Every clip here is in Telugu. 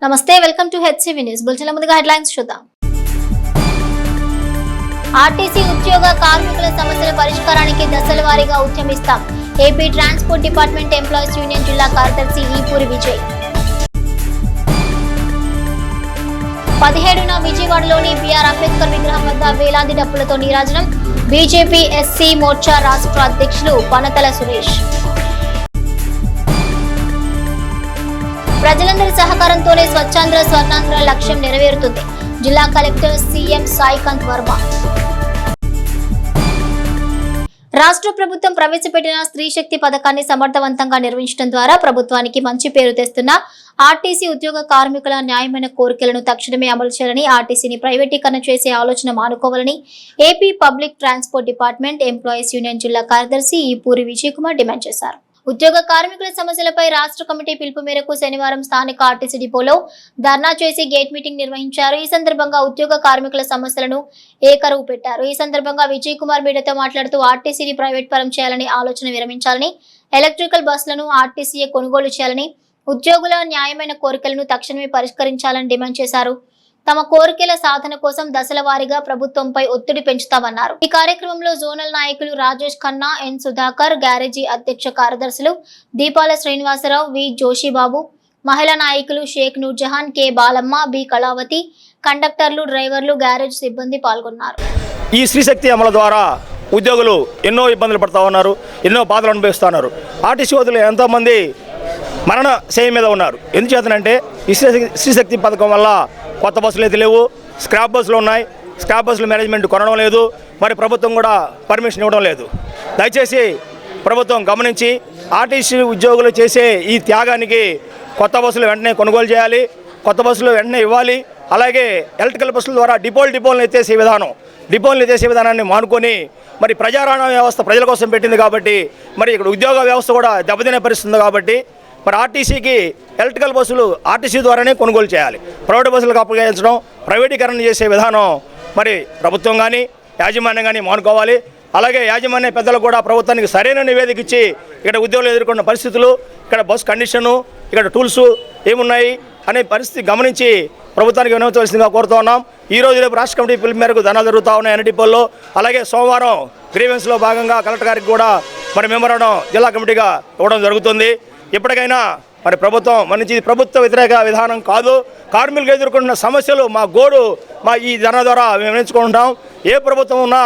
నమస్తే, welcome to HCV news bulletin. ముందుగా హెడ్లైన్స్ చూద్దాం. ఆర్టీసీ ఉద్యోగ కార్మికుల సమస్యల పరిష్కారానికి దశల వారీగా ఉద్యమిస్తాం. AP transport department employees union జిల్లా కార్యదర్శి ఈపూరి విజయ్. 17న విజయవాడలోని బిఆర్ అంబేద్కర్ విగ్రహం వద్ద వేలాది డప్పులతో నీరాజనం. బీజేపీ ఎస్సీ మోర్చా రాష్ట్ర అధ్యక్షులు పనతల సురేష్. ప్రజలందరి సహకారంతోనే స్వచ్ఛాంధ్ర స్వర్ణాంధ్ర లక్ష్యం నెరవేరుతుంది. జిల్లా కలెక్టర్ సీఎం సాయికాంత్ వర్మ. రాష్ట్ర ప్రభుత్వం ప్రవేశపెట్టిన స్త్రీ శక్తి పథకాన్ని సమర్థవంతంగా నిర్వహించడం ద్వారా ప్రభుత్వానికి మంచి పేరు తెస్తున్న ఆర్టీసీ ఉద్యోగ కార్మికుల న్యాయమైన కోరికలను తక్షణమే అమలు చేయాలని, ఆర్టీసీని ప్రైవేటీకరణ చేసే ఆలోచన మానుకోవాలని AP public transport department employees union జిల్లా కార్యదర్శి ఈపూరి విజయ్ కుమార్ డిమాండ్ చేశారు. ఉద్యోగ కార్మికుల సమస్యలపై రాష్ట్ర కమిటీ పిలుపు మేరకు శనివారం స్థానిక ఆర్టీసీ డిపోలో ధర్నా చేసి గేట్ మీటింగ్ నిర్వహించారు. ఈ సందర్భంగా ఉద్యోగ కార్మికుల సమస్యలను ఏకరువు పెట్టారు. ఈ సందర్భంగా విజయ్ కుమార్ మీడియాతో మాట్లాడుతూ ఆర్టీసీని ప్రైవేట్ పరం చేయాలని ఆలోచన విరమించాలని, ఎలక్ట్రికల్ బస్సులను ఆర్టీసీయే కొనుగోలు చేయాలని, ఉద్యోగుల న్యాయమైన కోరికలను తక్షణమే పరిష్కరించాలని డిమాండ్ చేశారు. తమ కోరికల సాధన కోసం దశల వారీగా ప్రభుత్వంపై ఒత్తిడి పెంచుతామన్నారు. ఈ కార్యక్రమంలో జోనల్ నాయకులు రాజేష్ ఖన్నా, ఎన్ సుధాకర్, గ్యారేజీ అధ్యక్ష కార్యదర్శులు దీపాల శ్రీనివాసరావు, వి జోషిబాబు, మహిళా నాయకులు షేక్ నూర్జహాన్, కె బాలమ్మ, బి కళావతి, కండక్టర్లు, డ్రైవర్లు, గ్యారేజ్ సిబ్బంది పాల్గొన్నారు. ఈ స్త్రీశక్తి అమలు ద్వారా ఉద్యోగులు ఎన్నో ఇబ్బందులు పడతా ఉన్నారు, ఎన్నో బాధలు అనుభవిస్తున్నారు. ఆర్టీసీ వదులు ఎంతోమంది మరణ శయ మీద ఉన్నారు. ఎందుచేతనంటే ఈ స్త్రీశక్తి పథకం వల్ల కొత్త బస్సులు అయితే లేవు, స్క్రాప్ బస్సులు ఉన్నాయి. స్క్రాప్ బస్సులు మేనేజ్మెంట్ కొనడం లేదు, మరి ప్రభుత్వం కూడా పర్మిషన్ ఇవ్వడం లేదు. దయచేసి ప్రభుత్వం గమనించి ఆర్టీసీ ఉద్యోగులు చేసే ఈ త్యాగానికి కొత్త బస్సులు వెంటనే కొనుగోలు చేయాలి, కొత్త బస్సులు వెంటనే ఇవ్వాలి. అలాగే ఎలక్ట్రికల్ బస్సుల ద్వారా డిపోలను ఎత్తేసే విధానాన్ని మానుకొని మరి ప్రజా రవాణా వ్యవస్థ ప్రజల కోసం పెట్టింది కాబట్టి మరి ఇక్కడ ఉద్యోగ వ్యవస్థ కూడా దెబ్బతినే పరిస్థితుంది కాబట్టి మరి ఆర్టీసీకి ఎలక్ట్రికల్ బస్సులు ఆర్టీసీ ద్వారానే కొనుగోలు చేయాలి. ప్రైవేట్ బస్సులకు అప్పగించడం, ప్రైవేటీకరణ చేసే విధానం మరి ప్రభుత్వం కానీ యాజమాన్యం కానీ మానుకోవాలి. అలాగే యాజమాన్య పెద్దలు కూడా ప్రభుత్వానికి సరైన నివేదిక ఇచ్చి ఇక్కడ ఉద్యోగులు ఎదుర్కొన్న పరిస్థితులు, ఇక్కడ బస్సు కండిషను, ఇక్కడ టూల్స్ ఏమున్నాయి అనే పరిస్థితి గమనించి ప్రభుత్వానికి వినవలసిందిగా కోరుతూ ఉన్నాం. ఈ రోజు రేపు రాష్ట్ర కమిటీ పిలుపు మేరకు ధర్నాలు జరుగుతూ ఉన్నాయి అన్ని డిపోల్లో. అలాగే సోమవారం గ్రీవెన్స్లో భాగంగా కలెక్టర్ గారికి కూడా మరి మెమోరాండం జిల్లా కమిటీగా ఇవ్వడం జరుగుతుంది. ఇప్పటికైనా మరి ప్రభుత్వం మంచి ప్రభుత్వ వ్యతిరేక విధానం కాదు. కార్మికులు ఎదుర్కొంటున్న సమస్యలు మా ఈ ధర్నా ద్వారా మేము ఎంచుకుంటాం. ఏ ప్రభుత్వం ఉన్నా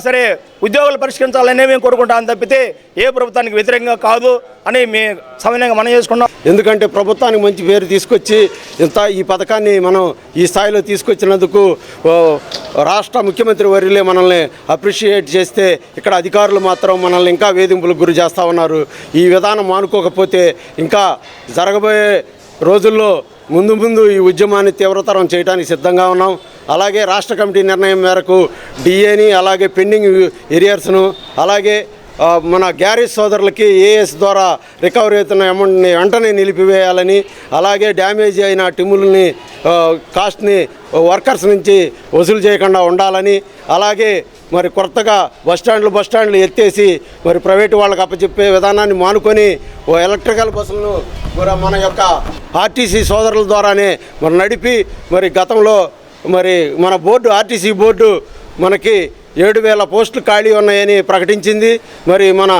సరే ఉద్యోగులు పరిష్కరించాలనే మేము కోరుకుంటాం తప్పితే ఏ ప్రభుత్వానికి వ్యతిరేకంగా కాదు అని మేము సమన్వయంగా మనం చేసుకున్నాం. ఎందుకంటే ప్రభుత్వానికి మంచి పేరు తీసుకొచ్చి ఈ పథకాన్ని మనం ఈ స్థాయిలో తీసుకొచ్చినందుకు రాష్ట్ర ముఖ్యమంత్రి వర్యులే మనల్ని అప్రిషియేట్ చేస్తే ఇక్కడ అధికారులు మాత్రం మనల్ని ఇంకా వేధింపులకు గురి చేస్తూ ఉన్నారు. ఈ విధానం మానుకోకపోతే ఇంకా జరగబోయే రోజుల్లో ముందు ఈ ఉద్యమాన్ని తీవ్రతరం చేయడానికి సిద్ధంగా ఉన్నాం. అలాగే రాష్ట్ర కమిటీ నిర్ణయం మేరకు డిఏని, అలాగే పెండింగ్ ఏరియర్స్ను, అలాగే మన గ్యారేజ్ సోదరులకి ఏఎస్ ద్వారా రికవరీ అవుతున్న అమౌంట్ని వెంటనే నిలిపివేయాలని, అలాగే డ్యామేజ్ అయిన టిమ్ములని కాస్ట్ని వర్కర్స్ నుంచి వసూలు చేయకుండా ఉండాలని, అలాగే మరి కొత్తగా బస్టాండ్లు ఎత్తేసి మరి ప్రైవేటు వాళ్ళకి అప్పచెప్పే విధానాన్ని మానుకొని ఎలక్ట్రికల్ బస్సులను మరి మన యొక్క ఆర్టీసీ సోదరుల ద్వారానే మరి నడిపి మరి గతంలో మరి మన ఆర్టీసీ బోర్డు మనకి 7,000 పోస్టులు ఖాళీ ఉన్నాయని ప్రకటించింది. మరి మన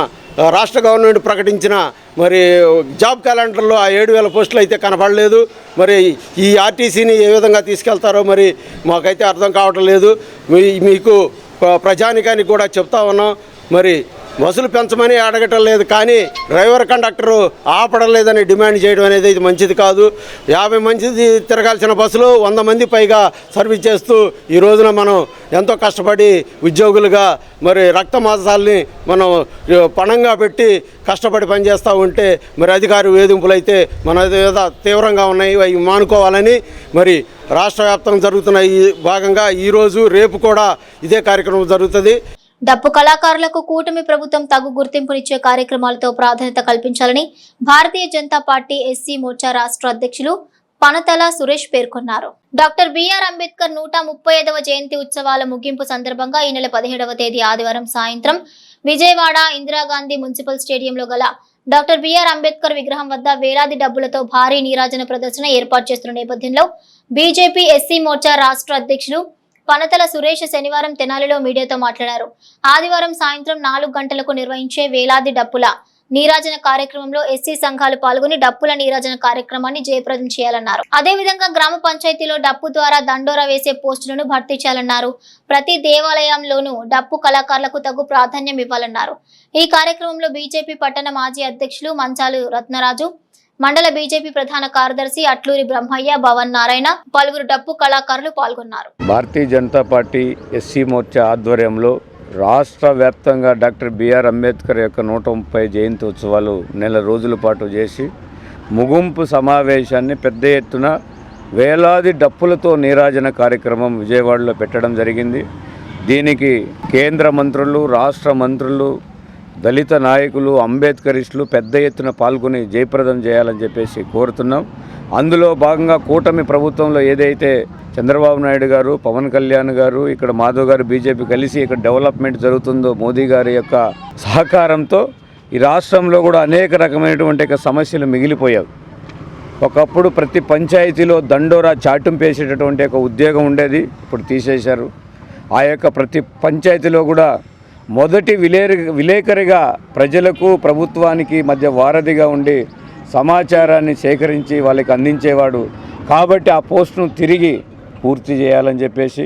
రాష్ట్ర గవర్నమెంట్ ప్రకటించిన మరి జాబ్ క్యాలెండర్లో ఆ 7,000 పోస్టులు అయితే కనపడలేదు. మరి ఈ ఆర్టీసీని ఏ విధంగా తీసుకెళ్తారో మరి మాకైతే అర్థం కావటం లేదు. మీకు ప్రజానికానికి కూడా చెప్తా ఉన్నాం, మరి బస్సులు పెంచమని అడగటం లేదు, కానీ డ్రైవర్ కండక్టరు ఆపడం లేదని డిమాండ్ చేయడం అనేది ఇది మంచిది కాదు. 50 మంది తిరగాల్సిన బస్సులు 100 మంది పైగా సర్వీస్ చేస్తూ ఈ రోజున మనం ఎంతో కష్టపడి ఉద్యోగులుగా మరి రక్త మాసాలని మనం పణంగా పెట్టి కష్టపడి పనిచేస్తూ ఉంటే మరి అధికారి వేధింపులు అయితే మన తీవ్రంగా ఉన్నాయి. అవి మానుకోవాలని మరి రాష్ట్ర వ్యాప్తంగా జరుగుతున్న ఈ భాగంగా ఈరోజు రేపు కూడా ఇదే కార్యక్రమం జరుగుతుంది. డప్పు కళాకారులకు కూటమి ప్రభుత్వం తగు గుర్తింపునిచ్చే కార్యక్రమాలతో ప్రాధాన్యత కల్పించాలని భారతీయ జనతా పార్టీ ఎస్సీ మోర్చా రాష్ట్ర అధ్యక్షులు పనతల సురేష్ పేర్కొన్నారు. డాక్టర్ బిఆర్ అంబేద్కర్ 135వ జయంతి ఉత్సవాల ముగింపు సందర్భంగా ఈ నెల 17వ తేదీ ఆదివారం సాయంత్రం విజయవాడ ఇందిరాగాంధీ మున్సిపల్ స్టేడియంలో గల డాక్టర్ బిఆర్ అంబేద్కర్ విగ్రహం వద్ద వేలాది డబ్బులతో భారీ నీరాజన ప్రదర్శన ఏర్పాటు చేస్తున్న నేపథ్యంలో బీజేపీ ఎస్సీ మోర్చా రాష్ట్ర అధ్యక్షులు పనతల సురేష్ శనివారం తెనాలిలో మీడియాతో మాట్లాడారు. ఆదివారం సాయంత్రం 4 గంటలకు నిర్వహించే వేలాది డప్పుల నీరాజన కార్యక్రమంలో ఎస్సీ సంఘాలు పాల్గొని డప్పుల నీరాజన కార్యక్రమాన్ని జయప్రదం చేయాలన్నారు. అదేవిధంగా గ్రామ పంచాయతీలో డప్పు ద్వారా దండోరా వేసే పోస్టులను భర్తీ చేయాలన్నారు. ప్రతి దేవాలయంలోనూ డప్పు కళాకారులకు తగు ప్రాధాన్యం ఇవ్వాలన్నారు. ఈ కార్యక్రమంలో బీజేపీ పట్టణ మాజీ అధ్యక్షులు మంచాలు రత్నరాజు, మండల బీజేపీ ప్రధాన కార్యదర్శి అట్లూరి బ్రహ్మయ్య, భవన్ నారాయణ, పలువురు డప్పు కళాకారులు పాల్గొన్నారు. భారతీయ జనతా పార్టీ ఎస్సీ మోర్చా ఆధ్వర్యంలో రాష్ట్ర వ్యాప్తంగా డాక్టర్ బిఆర్ అంబేద్కర్ యొక్క 130 జయంతి ఉత్సవాలు నెల రోజుల పాటు చేసి ముగింపు సమావేశాన్ని పెద్ద ఎత్తున వేలాది డప్పులతో నీరాజన కార్యక్రమం విజయవాడలో పెట్టడం జరిగింది. దీనికి కేంద్ర మంత్రులు, రాష్ట్ర మంత్రులు, దళిత నాయకులు, అంబేద్కరిస్టులు పెద్ద ఎత్తున పాల్గొని జయప్రదం చేయాలని చెప్పేసి కోరుతున్నాం. అందులో భాగంగా కూటమి ప్రభుత్వంలో ఏదైతే చంద్రబాబు నాయుడు గారు, పవన్ కళ్యాణ్ గారు, ఇక్కడ మాధవ్ గారు బీజేపీ కలిసి ఇక్కడ డెవలప్మెంట్ జరుగుతుందో మోదీ గారి యొక్క సహకారంతో ఈ రాష్ట్రంలో కూడా అనేక రకమైనటువంటి సమస్యలు మిగిలిపోయాయి. ఒకప్పుడు ప్రతి పంచాయతీలో దండోరా చాటింపేసేటటువంటి ఒక ఉద్యోగం ఉండేది, ఇప్పుడు తీసేశారు. ఆ యొక్క ప్రతి పంచాయతీలో కూడా మొదటి విలేకరిగా ప్రజలకు ప్రభుత్వానికి మధ్య వారధిగా ఉండి సమాచారాన్ని సేకరించి వాళ్ళకి అందించేవాడు. కాబట్టి ఆ పోస్టును తిరిగి పూర్తి చేయాలని చెప్పేసి,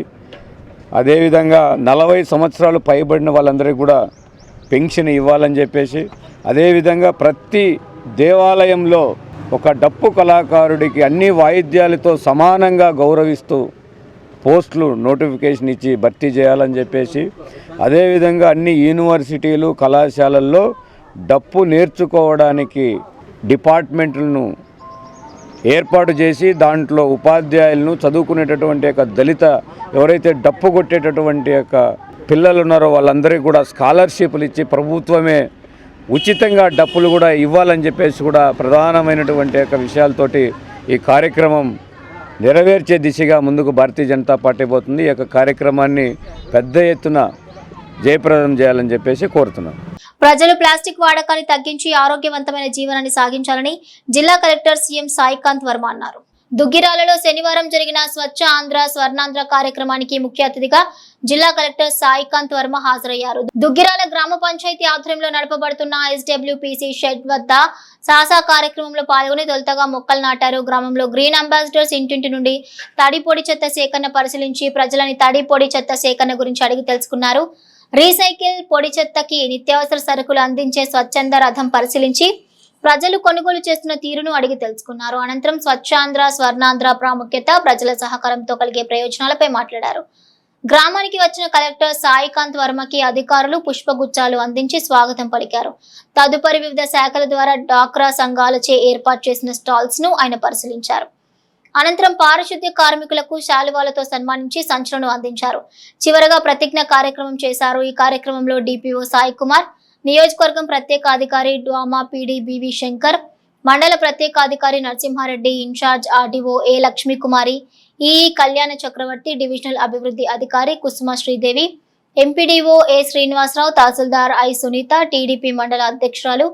అదేవిధంగా 40 సంవత్సరాలు పైబడిన వాళ్ళందరికీ కూడా పెన్షన్ ఇవ్వాలని చెప్పేసి, అదేవిధంగా ప్రతి దేవాలయంలో ఒక డప్పు కళాకారుడికి అన్ని వాయిద్యాలతో సమానంగా గౌరవిస్తూ పోస్టులు నోటిఫికేషన్ ఇచ్చి భర్తీ చేయాలని చెప్పేసి, అదేవిధంగా అన్ని యూనివర్సిటీలు, కళాశాలల్లో డప్పు నేర్చుకోవడానికి డిపార్ట్మెంట్లను ఏర్పాటు చేసి దాంట్లో ఉపాధ్యాయులను, చదువుకునేటటువంటి యొక్క దళిత ఎవరైతే డప్పు కొట్టేటటువంటి యొక్క పిల్లలు ఉన్నారో వాళ్ళందరికీ కూడా స్కాలర్షిప్లు ఇచ్చి ప్రభుత్వమే ఉచితంగా డప్పులు కూడా ఇవ్వాలని చెప్పేసి కూడా ప్రధానమైనటువంటి యొక్క విషయాలతోటి ఈ కార్యక్రమం నెరవేర్చే దిశగా ముందుకు భారతీయ జనతా పార్టీ పోతుంది. ఈ యొక్క కార్యక్రమాన్ని పెద్ద ఎత్తున జయప్రదం చేయాలని చెప్పేసి కోరుతున్నాం. ప్రజలు ప్లాస్టిక్ వాడకాన్ని తగ్గించి ఆరోగ్యవంతమైన జీవనాన్ని సాగించాలని జిల్లా కలెక్టర్ సీఎం సాయికాంత్ వర్మ అన్నారు. దుగ్గిరాలలో శనివారం జరిగిన స్వచ్ఛ ఆంధ్ర స్వర్ణాంధ్ర కార్యక్రమానికి ముఖ్య అతిథిగా జిల్లా కలెక్టర్ సాయికాంత్ వర్మ హాజరయ్యారు. దుగ్గిరాల గ్రామ పంచాయతీ ఆధ్వర్యంలో నడపబడుతున్న ఎస్డబ్ల్యూపీసీ షెడ్ వద్ద సాసా కార్యక్రమంలో పాల్గొని తొలుతగా మొక్కలు నాటారు. గ్రామంలో గ్రీన్ అంబాసిడర్స్ ఇంటింటి నుండి తడి పొడి చెత్త సేకరణ పరిశీలించి ప్రజలని తడి పొడి చెత్త సేకరణ గురించి అడిగి తెలుసుకున్నారు. రీసైకిల్ పొడి చెత్తకి నిత్యావసర సరుకులు అందించే స్వచ్ఛంద రథం పరిశీలించి ప్రజలు కొనుగోలు చేస్తున్న తీరును అడిగి తెలుసుకున్నారు. అనంతరం స్వచ్ఛాంధ్ర స్వర్ణాంధ్ర ప్రాముఖ్యత, ప్రజల సహకారంతో కలిగే ప్రయోజనాలపై మాట్లాడారు. గ్రామానికి వచ్చిన కలెక్టర్ సాయికాంత్ వర్మకి అధికారులు పుష్పగుచ్చాలు అందించి స్వాగతం పలికారు. తదుపరి వివిధ శాఖల ద్వారా డాక్రా సంఘాలచే ఏర్పాటు చేసిన స్టాల్స్ ను ఆయన పరిశీలించారు. అనంతరం పారిశుద్ధ్య కార్మికులకు శాలువాలతో సన్మానించి సంచులను అందించారు. చివరగా ప్రతిజ్ఞ కార్యక్రమం చేశారు. ఈ కార్యక్రమంలో డిపిఓ సాయి కుమార్, నియోజకవర్గం ప్రత్యేకాధికారి డ్వామా పీడీ బివి శంకర్, మండల ప్రత్యేకాధికారి Narasimha Reddy, incharge RDO A Lakshmikumari, EE Kalyana Chakravarthi, divisional అభివృద్ధి అధికారి కుసుమ శ్రీదేవి, ఎంపీడీఓ ఏ శ్రీనివాసరావు, తహసీల్దార్ ఐ సునీత, టీడీపీ మండల అధ్యక్షురాలు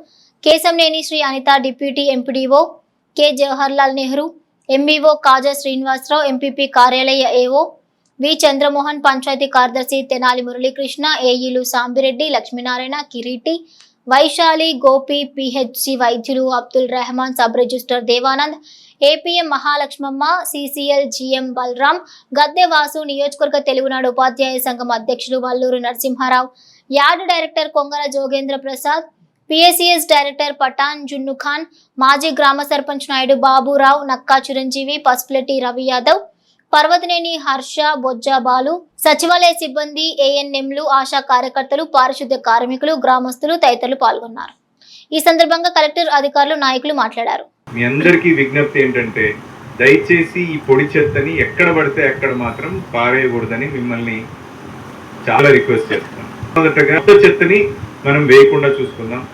Kesamneni Sri Anitha, deputy MPDO K Jawaharlal Nehru, MEO Kaja Srinivasa Rao, MPP కార్యాలయ ఏఓ వి చంద్రమోహన్, పంచాయతీ కార్యదర్శి తెనాలి మురళీకృష్ణ, ఏఈలు సాంబిరెడ్డి, లక్ష్మీనారాయణ, కిరీటి, వైశాలి, గోపి, పిహెచ్సి వైద్యులు Abdul Rehman, sub register Devanand, APM Mahalakshmamma, CCL GM Balaram, Gadde Vasu, నియోజకవర్గ తెలుగునాడు ఉపాధ్యాయ సంఘం అధ్యక్షులు Valluru Narasimharao, yard director Kongara Jogendra Prasad, PSCS director Pathan Junnu Khan, మాజీ గ్రామ సర్పంచ్ నాయుడు బాబురావు, నక్కా చిరంజీవి, పసుపులెట్టి రవి యాదవ్, పర్వతనేని హర్ష, బొజ్జా బాలు, సచివాలయ సిబ్బంది, ఏఎన్ఎంలు, ఆశా కార్యకర్తలు, పారిశుద్ధ్య కార్మికులు, గ్రామస్తులు తదితరులు పాల్గొన్నారు. ఈ సందర్భంగా కలెక్టర్, అధికారులు, నాయకులు మాట్లాడారు. మీ అందరికీ విజ్ఞప్తి ఏంటంటే దయచేసి ఈ పొడి చెత్తని ఎక్కడ పడితే అక్కడ మాత్రం పారేయకూడదని మిమ్మల్ని చాలా రిక్వెస్ట్ చేస్తున్నాం. మొదటగా చెత్తని మనం వేయకుండా చూసుకుందాం.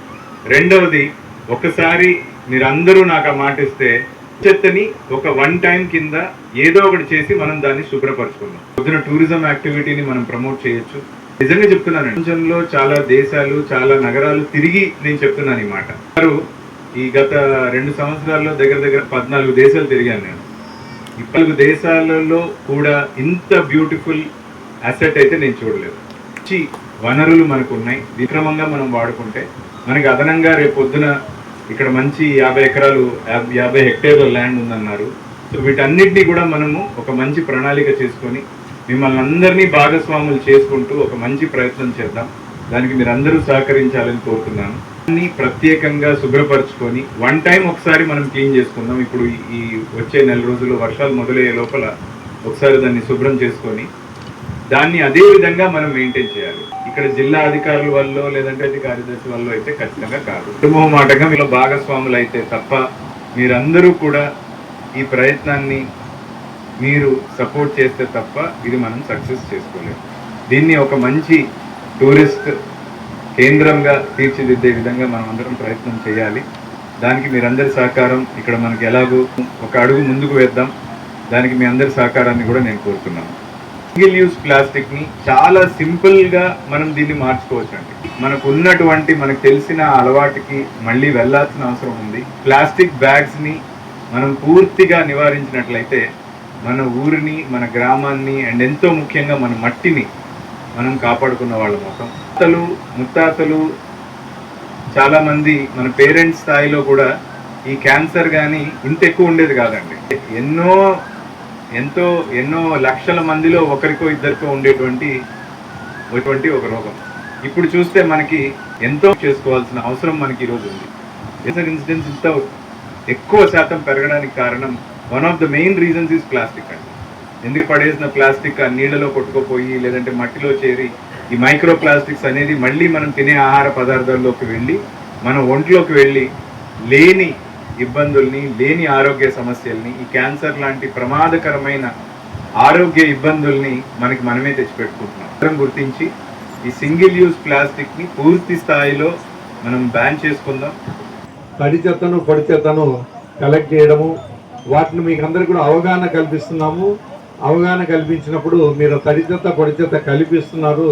రెండవది, ఒకసారి మీరందరూ నాకు ఆ మాట ఇస్తే చెత్తని ఒక 1 టైం కింద ఏదో ఒకటి చేసి మనం దాన్ని శుభ్రపరచుకుందాం. పొద్దున టూరిజం యాక్టివిటీని మనం ప్రమోట్ చేయొచ్చు. నిజంగా చెప్తున్నాను, ప్రపంచంలో చాలా దేశాలు, చాలా నగరాలు తిరిగి నేను చెప్తున్నాను ఈ మాట. ఈ గత 2 సంవత్సరాల్లో దగ్గర దగ్గర 14 దేశాలు తిరిగాను నేను. ఈ 14 దేశాలలో కూడా ఇంత బ్యూటిఫుల్ అసెట్ అయితే నేను చూడలేదు. మంచి వనరులు మనకు ఉన్నాయి, విక్రమంగా మనం వాడుకుంటే మనకి అదనంగా రేపు పొద్దున ఇక్కడ మంచి 50 ఎకరాలు 50 హెక్టేర్ల ల్యాండ్ ఉందన్నారు. సో వీటన్నిటినీ కూడా మనము ఒక మంచి ప్రణాళిక చేసుకొని మిమ్మల్ని అందరినీ భాగస్వాములు చేసుకుంటూ ఒక మంచి ప్రయత్నం చేద్దాం. దానికి మీరు అందరూ సహకరించాలని కోరుతున్నాను. అన్ని ప్రత్యేకంగా శుభ్రపరచుకొని 1 టైం ఒకసారి మనం క్లీన్ చేసుకుందాం. ఇప్పుడు ఈ వచ్చే నెల రోజుల్లో వర్షాలు మొదలయ్యే లోపల ఒకసారి దాన్ని శుభ్రం చేసుకొని దాన్ని అదే విధంగా మనం మెయింటైన్ చేయాలి. ఇక్కడ జిల్లా అధికారుల వల్ల లేదంటే కార్యదర్శి వల్ల అయితే ఖచ్చితంగా కాదు. కుటుంబమాటంగా మీలో భాగస్వాములు అయితే తప్ప మీరందరూ కూడా ఈ ప్రయత్నాన్ని మీరు సపోర్ట్ చేస్తే తప్ప ఇది మనం సక్సెస్ చేసుకోలేము. దీన్ని ఒక మంచి టూరిస్ట్ కేంద్రంగా తీర్చిదిద్దే విధంగా మనం అందరం ప్రయత్నం చేయాలి. దానికి మీరందరి సహకారం ఇక్కడ మనకి ఎలాగో ఒక అడుగు ముందుకు వేద్దాం. దానికి మీ అందరి సహకారాన్ని కూడా నేను కోరుతున్నాను. సింగిల్ యూజ్ ప్లాస్టిక్ని చాలా సింపుల్గా మనం దీన్ని మార్చుకోవచ్చండి. మనకు ఉన్నటువంటి మనకు తెలిసిన అలవాటుకి మళ్ళీ వెళ్ళాల్సిన అవసరం ఉంది. ప్లాస్టిక్ బ్యాగ్స్ని మనం పూర్తిగా నివారించినట్లయితే మన ఊరిని, మన గ్రామాన్ని అండ్ ఎంతో ముఖ్యంగా మన మట్టిని మనం కాపాడుకున్న వాళ్ళం అవుతాం. ముత్తాతలు చాలామంది మన పేరెంట్స్ స్థాయిలో కూడా ఈ క్యాన్సర్ కానీ ఇంత ఎక్కువ ఉండేది కాదండి. ఎన్నో లక్షల మందిలో ఒకరికో ఇద్దరికో ఉండేటువంటి ఒక రోగం. ఇప్పుడు చూస్తే మనకి ఎంతో చేసుకోవాల్సిన అవసరం మనకి ఈరోజు ఉంది. క్యాన్సర్ ఇన్సిడెన్స్ ఇంత ఎక్కువ శాతం పెరగడానికి కారణం one of the main reasons is plastic అండి. ఎందుకు పడేసిన ప్లాస్టిక్ ఆ నీళ్ళలో కొట్టుకుపోయి లేదంటే మట్టిలో చేరి ఈ మైక్రో ప్లాస్టిక్స్ అనేది మళ్ళీ మనం తినే ఆహార పదార్థాల్లోకి వెళ్ళి మన ఒంట్లోకి వెళ్ళి లేని ఇబ్బందుల్ని, లేని ఆరోగ్య సమస్యల్ని, ఈ క్యాన్సర్ లాంటి ప్రమాదకరమైన ఆరోగ్య ఇబ్బందుల్ని మనమే తెచ్చిపెట్టుకుంటున్నాం. అందరం గుర్తించి ఈ సింగిల్ యూజ్ ప్లాస్టిక్ని పూర్తి స్థాయిలో మనం బ్యాన్ చేసుకుందాం. తడి చెత్తను, పొడి చెత్తను కలెక్ట్ చేయడము, వాటిని మీకు అందరికీ కూడా అవగాహన కల్పిస్తున్నాము. అవగాహన కల్పించినప్పుడు మీరు తడి చెత్త, పొడి చెత్త కలిపిస్తున్నారు.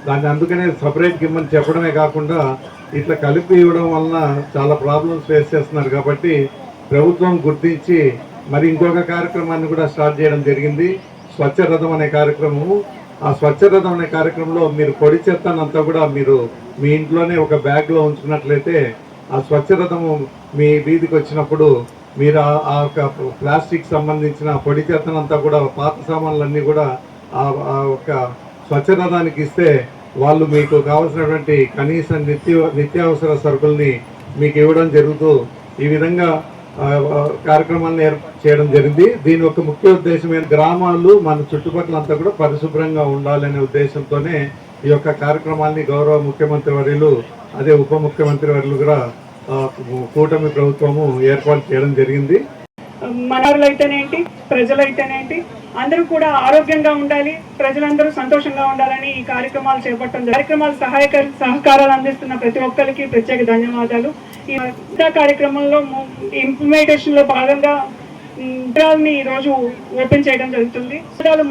దాన్ని అందుకనే సపరేట్గా ఇమ్మని చెప్పడమే కాకుండా ఇట్లా కలిపి ఇవ్వడం వలన చాలా ప్రాబ్లమ్స్ ఫేస్ చేస్తున్నారు. కాబట్టి ప్రభుత్వం గుర్తించి మరి ఇంకొక కార్యక్రమాన్ని కూడా స్టార్ట్ చేయడం జరిగింది, స్వచ్ఛ రథం అనే కార్యక్రమము. ఆ స్వచ్ఛ రథం అనే కార్యక్రమంలో మీరు పొడి చెత్తనంతా కూడా మీరు మీ ఇంట్లోనే ఒక బ్యాగ్లో ఉంచుకున్నట్లయితే ఆ స్వచ్ఛ రథము మీ వీధికి వచ్చినప్పుడు మీరు ఆ యొక్క ప్లాస్టిక్ సంబంధించిన పొడి చెత్తనంతా కూడా, పాత సామాన్లన్నీ కూడా ఆ ఒక స్వచ్ఛ రథానికి ఇస్తే వాళ్ళు మీకు కావాల్సినటువంటి కనీస నిత్యావసర సరుకుల్ని మీకు ఇవ్వడం జరుగుతూ ఈ విధంగా కార్యక్రమాలను ఏర్పాటు చేయడం జరిగింది. దీని యొక్క ముఖ్య ఉద్దేశం గ్రామాలు మన చుట్టుపక్కల అంతా కూడా పరిశుభ్రంగా ఉండాలనే ఉద్దేశంతోనే ఈ యొక్క కార్యక్రమాన్ని గౌరవ ముఖ్యమంత్రి వర్యులు, అదే ఉప ముఖ్యమంత్రి వర్యులు కూడా కూటమి ప్రభుత్వము ఏర్పాటు చేయడం జరిగింది. మనవాళ్ళైతేనేంటి, ప్రజలైతేనేంటి అందరూ కూడా ఆరోగ్యంగా ఉండాలి, ప్రజలందరూ సంతోషంగా ఉండాలని ఈ కార్యక్రమాలు చేపట్టడం. కార్యక్రమాలు సహకారాలు అందిస్తున్న ప్రతి ఒక్కరికి ప్రత్యేక ధన్యవాదాలు. ఈ కార్యక్రమంలో ఇంప్లిమెంటేషన్ లో భాగంగా ని ఈరోజు ఓపెన్ చేయడం జరుగుతుంది.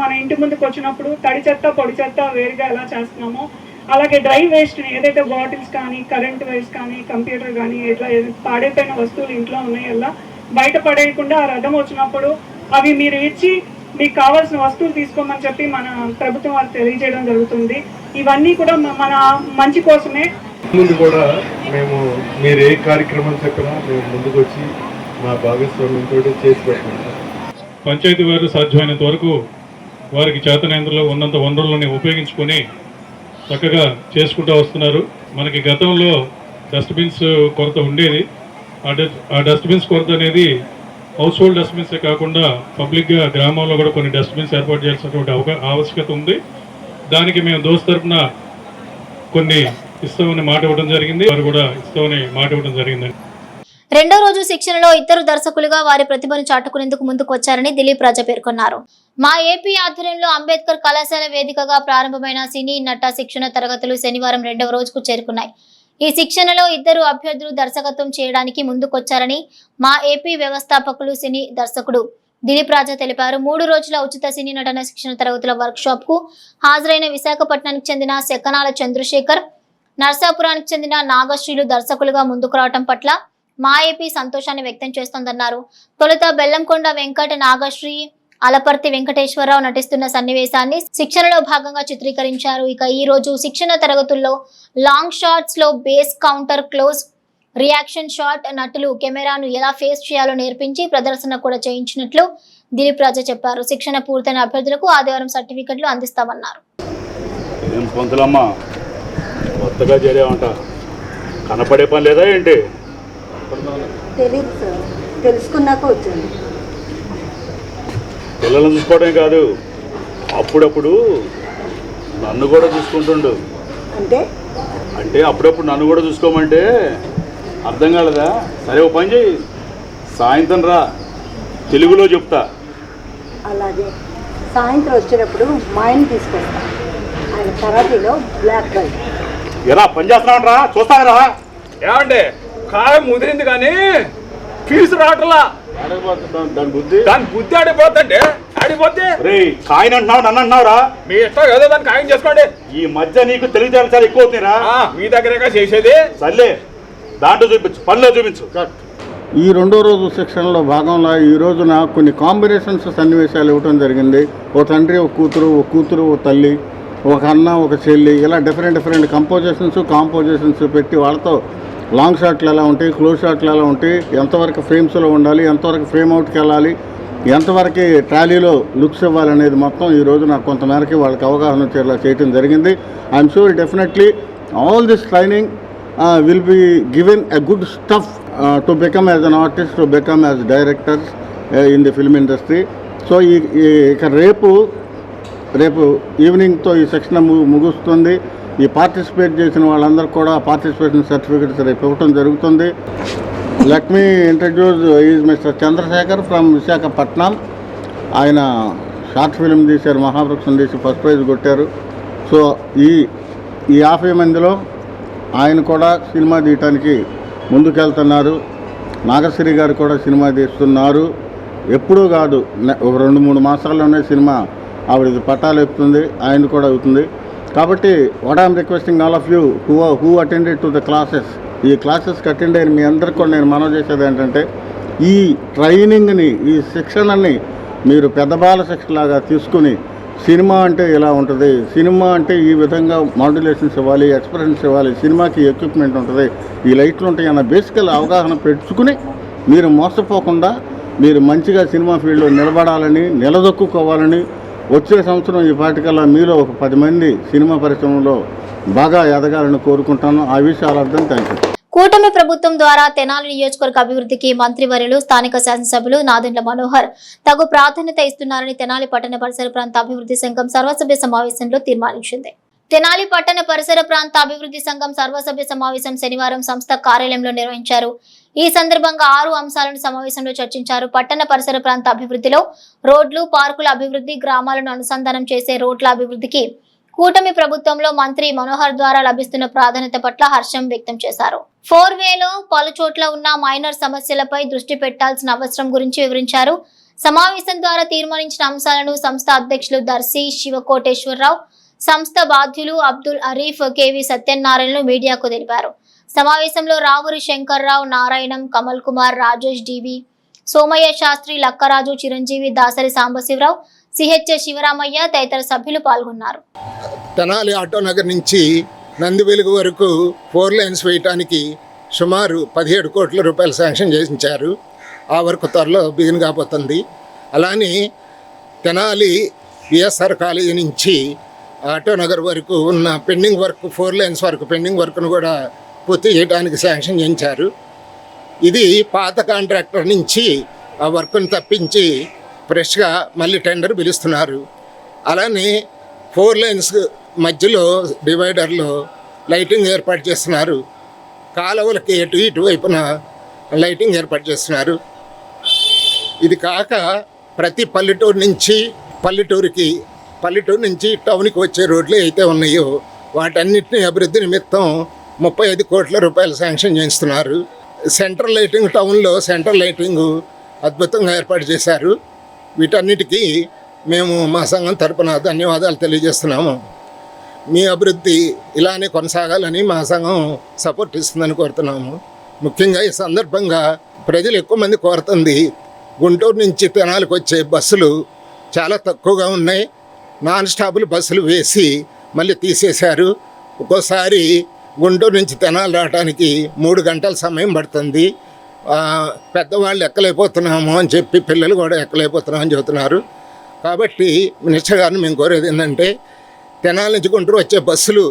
మన ఇంటి ముందుకు వచ్చినప్పుడు తడి చెత్త, పొడి చెత్త వేరుగా ఎలా చేస్తున్నామో అలాగే డ్రై వేస్ట్ ఏదైతే బాటిల్స్ కానీ, కరెంట్ వేస్ట్ కానీ, కంప్యూటర్ కానీ, ఇట్లా పాడైపోయిన వస్తువులు ఇంట్లో ఉన్నాయి ఎలా బయట పడేయకుండా ఆ రథం వచ్చినప్పుడు అవి మీరు ఇచ్చి మీకు కావాల్సిన వస్తువులు తీసుకోమని చెప్పి మన ప్రభుత్వం వారికి తెలియజేయడం జరుగుతుంది. ఇవన్నీ కూడా మన మంచి కోసమే. ముందు కూడా మేము మీరు ఏ కార్యక్రమం చెప్పినా మేము ముందుకు వచ్చి మా భాగస్వామ్యంతో చేసి పెట్టుకుంటాం. పంచాయతీ వారు సాధ్యమైనంత వరకు వారికి చేతనేంద్రలో ఉన్నంత వనరులని ఉపయోగించుకొని చక్కగా చేసుకుంటూ వస్తున్నారు. మనకి గతంలో డస్ట్బిన్స్ కొరత ఉండేది. ఆ డస్ట్బిన్స్ కొరత అనేది హౌస్ హోల్డ్ డస్ట్బిన్సే కాకుండా పబ్లిక్గా గ్రామాల్లో కూడా కొన్ని డస్ట్బిన్స్ ఏర్పాటు చేయాల్సినటువంటి ఆవశ్యకత ఉంది. దానికి మేము దోస్తు తరఫున కొన్ని ఇస్తామని మాట ఇవ్వడం జరిగింది, వారు కూడా ఇస్తామని మాట ఇవ్వడం జరిగిందండి. రెండో రోజు శిక్షణలో ఇద్దరు దర్శకులుగా వారి ప్రతిభను చాటుకునేందుకు ముందుకు వచ్చారని దిలీప్ రాజా పేర్కొన్నారు. మా ఏపీ ఆధ్వర్యంలో అంబేద్కర్ కళాశాల వేదికగా ప్రారంభమైన సినీ నట శిక్షణ తరగతులు శనివారం రెండవ రోజుకు చేరుకున్నాయి. ఈ శిక్షణలో ఇద్దరు అభ్యర్థులు దర్శకత్వం చేయడానికి ముందుకొచ్చారని మా ఏపీ వ్యవస్థాపకులు సినీ దర్శకుడు దిలీప్ రాజా తెలిపారు. 3 రోజుల ఉచిత సినీ నటన శిక్షణ తరగతుల వర్క్ షాప్ కు హాజరైన విశాఖపట్నానికి చెందిన శకనాల చంద్రశేఖర్, నర్సాపురానికి చెందిన నాగశ్రీలు దర్శకులుగా ముందుకు రావడం పట్ల మా ఏపీ సంతోషాన్ని వ్యక్తం చేస్తోందన్నారు. తొలుత బెల్లంకొండ వెంకట నాగశ్రీ, అలపర్తి వెంకటేశ్వరరావు నటిస్తున్న సన్నివేశాన్ని శిక్షణలో భాగంగా చిత్రీకరించారు. ఇక ఈ రోజు శిక్షణ తరగతుల్లో లాంగ్ షాట్స్ లో base counter, close reaction shot, నటులు కెమెరాను ఎలా ఫేస్ చేయాలో నేర్పించి ప్రదర్శన కూడా చేయించినట్లు దిలీప్ రాజా చెప్పారు. శిక్షణ పూర్తయిన అభ్యర్థులకు ఆదివారం సర్టిఫికెట్లు అందిస్తామన్నారు. కొత్తగా చేరామంట, కనపడే పని లేదా ఏంటి? తెలియదు సార్, తెలుసుకున్నాక వచ్చింది. పిల్లలను చూసుకోవడం కాదు, అప్పుడప్పుడు నన్ను కూడా చూసుకుంటుండు. అంటే అప్పుడప్పుడు నన్ను కూడా చూసుకోమంటే అర్థం కాలేదా? సరే, ఓ పని చేయి, సాయంత్రం రా, తెలుగులో చెప్తా. అలాగే, సాయంత్రం వచ్చేటప్పుడు మా ఆయన తీసుకొస్తా. ఆయన కరాటీలో బ్లాక్ బెల్ట్. ఎలా పని చేస్తున్నాను రా, చూస్తారా? ఏమంటే కాయం ముదిరింది కానీ ఫీజు రావట్లా. దాని బుద్ధి ఆడిపోతుంటే ఆడిపోతే రే కాయని అంటున్నావు, నన్ను అంటున్నావురా? మీ ఇష్టం ఏదో దాన్ని ఖాయం చేసుకోండి. ఈ మధ్య నీకు తెలివితేటలు చాలా ఎక్కువ అవుతున్నాయిరా. మీ దగ్గరేగా చేసేది. సర్లే, దాంట్లో చూపించు, పనిలో చూపించు. ఈ 2వ రోజు శిక్షణలో భాగంలో ఈ రోజున కొన్ని కాంబినేషన్స్ సన్నివేశాలు ఇవ్వడం జరిగింది. ఓ తండ్రి, ఒక కూతురు, ఓ తల్లి, ఒక అన్న, ఒక చెల్లి, ఇలా డిఫరెంట్ కాంపోజిషన్స్ పెట్టి వాళ్ళతో లాంగ్ షాట్లు ఎలా ఉంటాయి, క్లోజ్ షాట్లు ఎలా ఉంటాయి, ఎంతవరకు ఫ్రేమ్స్లో ఉండాలి, ఎంతవరకు ఫ్రేమ్ అవుట్కి వెళ్ళాలి, ఎంతవరకు ట్రాలీలో లుక్స్ ఇవ్వాలనేది మొత్తం ఈ రోజు నాకు కొంతమేరకి వాళ్ళకి అవగాహన వచ్చేలా చేయడం జరిగింది. I'm sure definitely all this training will be given a good stuff to become as an artist, to become as directors in the film industry. So ఇక రేపు ఈవినింగ్తో ఈ సెక్షన్ ముగుస్తుంది. ఈ పార్టిసిపేట్ చేసిన వాళ్ళందరూ కూడా పార్టిసిపేషన్ సర్టిఫికెట్స్ రేపు ఇవ్వటం జరుగుతుంది. Let me introduce is mister Chandrashekar from Visakhapatnam. ఆయన షార్ట్ ఫిల్మ్ తీశారు, మహావృక్షం తీసి ఫస్ట్ ప్రైజ్ కొట్టారు. సో ఈ 50 మందిలో ఆయన కూడా సినిమా తీయటానికి ముందుకెళ్తున్నారు. నాగశ్రీ గారు కూడా సినిమా తీస్తున్నారు. ఎప్పుడూ కాదు, ఒక 2-3 మాసాల్లోనే సినిమా ఆవిడది పట్టాలు ఎక్కుతుంది, ఆయన కూడా అవుతుంది. కాబట్టి what I'm requesting all of you who attended to the classes, ఈ క్లాసెస్కి అటెండ్ అయిన మీ అందరికీ కూడా నేను మనవి చేసేది ఏంటంటే, ఈ ట్రైనింగ్ని, ఈ శిక్షణని మీరు పెద్దబాల శిక్షలాగా తీసుకుని సినిమా అంటే ఇలా ఉంటుంది, సినిమా అంటే ఈ విధంగా మాడ్యులేషన్స్ ఇవ్వాలి, ఎక్స్ప్రెషన్స్ ఇవ్వాలి, సినిమాకి ఎక్విప్మెంట్ ఉంటుంది, ఈ లైట్లు ఉంటాయి అన్న బేసికల్ అవగాహన పెంచుకుని మీరు మోసపోకుండా మీరు మంచిగా సినిమా ఫీల్డ్లో నిలబడాలని, నిలదొక్కుకోవాలని, వచ్చే సంవత్సరం ఈ పాటికల్లా మీలో ఒక 10 మంది సినిమా పరిశ్రమలో బాగా ఎదగాలని కోరుకుంటాను. ఆ విషయాలు అర్థం. Thank you. కూటమి ప్రభుత్వం ద్వారా తెనాలి నియోజకవర్గ అభివృద్ధికి మంత్రివర్యులు, స్థానిక శాసనసభ్యులు నాదెండ్ల మనోహర్ తగు ప్రాధాన్యత ఇస్తున్నారని తెనాలి పట్టణ పరిసర ప్రాంత అభివృద్ధి సంఘం సర్వసభ్య సమావేశంలో తీర్మానించింది. తెనాలి పట్టణ పరిసర ప్రాంత అభివృద్ధి సంఘం సర్వసభ్య సమావేశం శనివారం సంస్థ కార్యాలయంలో నిర్వహించారు. ఈ సందర్భంగా 6 అంశాలను సమావేశంలో చర్చించారు. పట్టణ పరిసర ప్రాంత అభివృద్ధిలో రోడ్లు, పార్కుల అభివృద్ధి, గ్రామాలను అనుసంధానం చేసే రోడ్ల అభివృద్ధికి కూటమి ప్రభుత్వంలో మంత్రి మనోహర్ ద్వారా లభిస్తున్న ప్రాధాన్యత పట్ల హర్షం వ్యక్తం చేశారు. 4వేలో పలు చోట్ల ఉన్న మైనర్ సమస్యలపై దృష్టి పెట్టాల్సిన అవసరం గురించి వివరించారు. సమావేశం ద్వారా తీర్మానించిన అంశాలను సంస్థ అధ్యక్షులు దర్శి శివకోటేశ్వరరావు, సంస్థ బాధ్యులు అబ్దుల్ అరీఫ్, కేవి సత్యనారాయణలు మీడియాకు తెలిపారు. సమావేశంలో రావురి శంకర్రావు, నారాయణం, కమల్ కుమార్, రాజేష్, డివి సోమయ్య శాస్త్రి, లక్కరాజు, చిరంజీవి, దాసరి సాంబశివరావు, సిహెచ్ శివరామయ్య తదితర సభ్యులు పాల్గొన్నారు. తెనాలి ఆటోనగర్ నుంచి నందివెలుగు వరకు 4 లైన్స్ వేయటానికి సుమారు 17 కోట్ల రూపాయలు శాంక్షన్ చేయించారు. ఆ వర్క్ త్వరలో బిగిన్ కాబోతుంది. అలానే తెనాలి విఎస్ఆర్ కాలేజీ నుంచి ఆటోనగర్ వరకు ఉన్న పెండింగ్ వర్క్, 4 లైన్స్ వరకు పెండింగ్ వర్క్ను కూడా పూర్తి చేయడానికి శాంక్షన్ చేయించారు. ఇది పాత కాంట్రాక్టర్ నుంచి ఆ వర్క్ను తప్పించి ఫ్రెష్గా మళ్ళీ టెండర్ పిలుస్తున్నారు. అలానే 4 లైన్స్ మధ్యలో డివైడర్లో లైటింగ్ ఏర్పాటు చేస్తున్నారు. కాలువలకి ఇటు వైపున లైటింగ్ ఏర్పాటు చేస్తున్నారు. ఇది కాక ప్రతి పల్లెటూరు నుంచి టౌన్కి వచ్చే రోడ్లు అయితే ఉన్నాయో వాటన్నిటిని అభివృద్ధి నిమిత్తం 35 కోట్ల రూపాయలు శాంక్షన్ చేస్తున్నారు. సెంట్రల్ లైటింగ్, టౌన్లో సెంట్రల్ లైటింగ్ అద్భుతంగా ఏర్పాటు చేశారు. వీటన్నిటికీ మేము మా సంఘం తరపున ధన్యవాదాలు తెలియజేస్తున్నాము. మీ అభివృద్ధి ఇలానే కొనసాగాలని మా సంఘం సపోర్ట్ ఇస్తుందని కోరుతున్నాము. ముఖ్యంగా ఈ సందర్భంగా ప్రజలు ఎక్కువ మంది కోరుతుంది, గుంటూరు నుంచి తెనాలికి వచ్చే బస్సులు చాలా తక్కువగా ఉన్నాయి. నాన్ స్టాపులు బస్సులు వేసి మళ్ళీ తీసేశారు. ఒక్కోసారి గుంటూరు నుంచి తెనాలి రావడానికి 3 గంటల సమయం పడుతుంది. పెద్దవాళ్ళు ఎక్కలేకపోతున్నాము అని చెప్పి పిల్లలు కూడా ఎక్కలేకపోతున్నామని చెబుతున్నారు. కాబట్టి మినిస్టర్ గారిని మేము కోరేది ఏంటంటే, తెనాలి నుంచి గుంటూరు వచ్చే బస్సులు